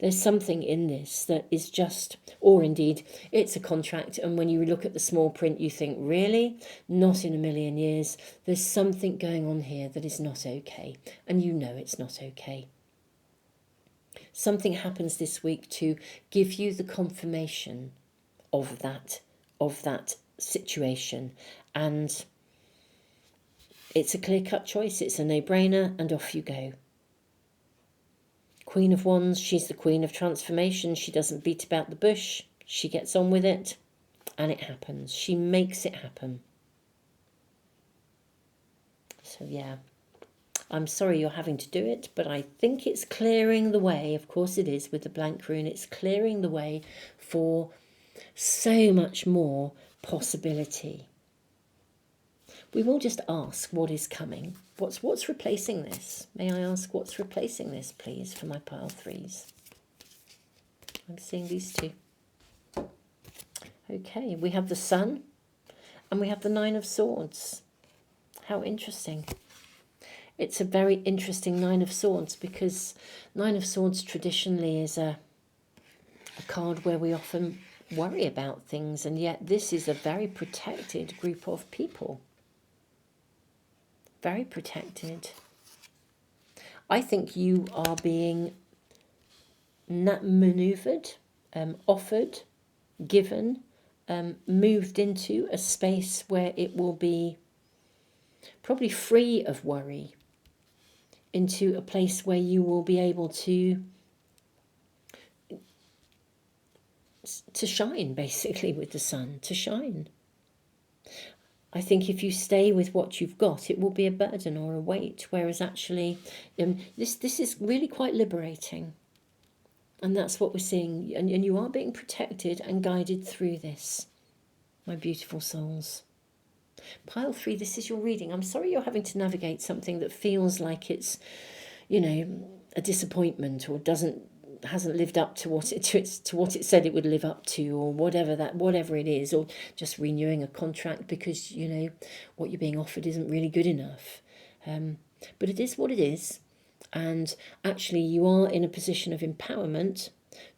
There's something in this that is just, or indeed, it's a contract, and when you look at the small print, you think, really? Not in a million years. There's something going on here that is not okay, and it's not okay. Something happens this week to give you the confirmation of that situation, and it's a clear-cut choice. It's a no-brainer, and off you go. Queen of Wands, she's the queen of transformation. She doesn't beat about the bush. She gets on with it and it happens. She makes it happen. So yeah, I'm sorry you're having to do it, but I think it's clearing the way. Of course it is with the blank rune. It's clearing the way for so much more possibility. We will just ask what is coming. What's replacing this? May I ask what's replacing this, please, for my pile threes? I'm seeing these two. Okay, we have the Sun and we have the Nine of Swords. How interesting. It's a very interesting Nine of Swords because Nine of Swords traditionally is a card where we often worry about things, and yet this is a very protected group of people. Very protected. I think you are being maneuvered, offered, given, moved into a space where it will be probably free of worry, into a place where you will be able to shine, basically, with the Sun, to shine. I think if you stay with what you've got, it will be a burden or a weight, whereas actually this is really quite liberating. And that's what we're seeing. And you are being protected and guided through this, my beautiful souls. Pile 3, this is your reading. I'm sorry you're having to navigate something that feels like it's, you know, a disappointment or hasn't lived up to what it said it would live up to, or whatever it is, or just renewing a contract because you know what you're being offered isn't really good enough. But it is what it is, and actually you are in a position of empowerment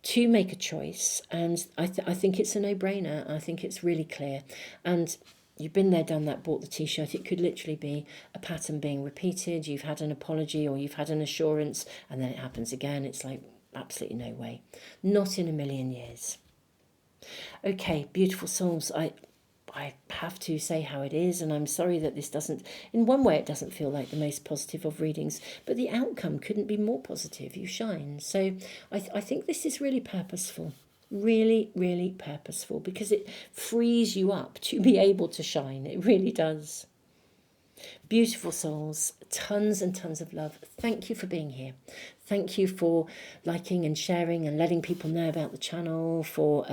to make a choice, and I think it's a no-brainer. I think it's really clear, and you've been there, done that, bought the t-shirt. It could literally be a pattern being repeated. You've had an apology or you've had an assurance and then it happens again. It's like, absolutely no way. Not in a million years. Okay, beautiful souls, I have to say how it is, and I'm sorry that this doesn't, in one way it doesn't feel like the most positive of readings, but the outcome couldn't be more positive. You shine. So I think this is really purposeful. Really, really purposeful, because it frees you up to be able to shine. It really does. Beautiful souls, tons and tons of love. Thank you for being here. Thank you for liking and sharing and letting people know about the channel, for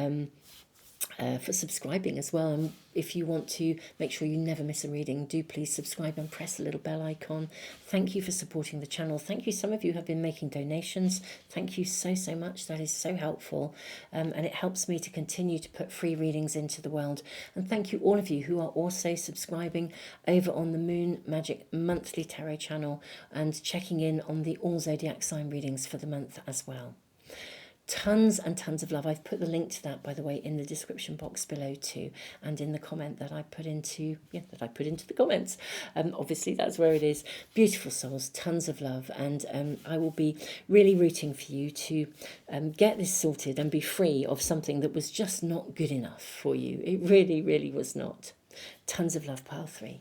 subscribing as well. And if you want to make sure you never miss a reading, do please subscribe and press the little bell icon. Thank you for supporting the channel. Thank you. Some of you have been making donations. Thank you so much. That is so helpful, and it helps me to continue to put free readings into the world. And thank you all of you who are also subscribing over on the Moon Magic Monthly Tarot channel and checking in on the all zodiac sign readings for the month as well. Tons and tons of love. I've put the link to that, by the way, in the description box below too, and in the comment that I put into the comments. Obviously, that's where it is. Beautiful souls, tons of love, and I will be really rooting for you to get this sorted and be free of something that was just not good enough for you. It really, really was not. Tons of love, pile 3.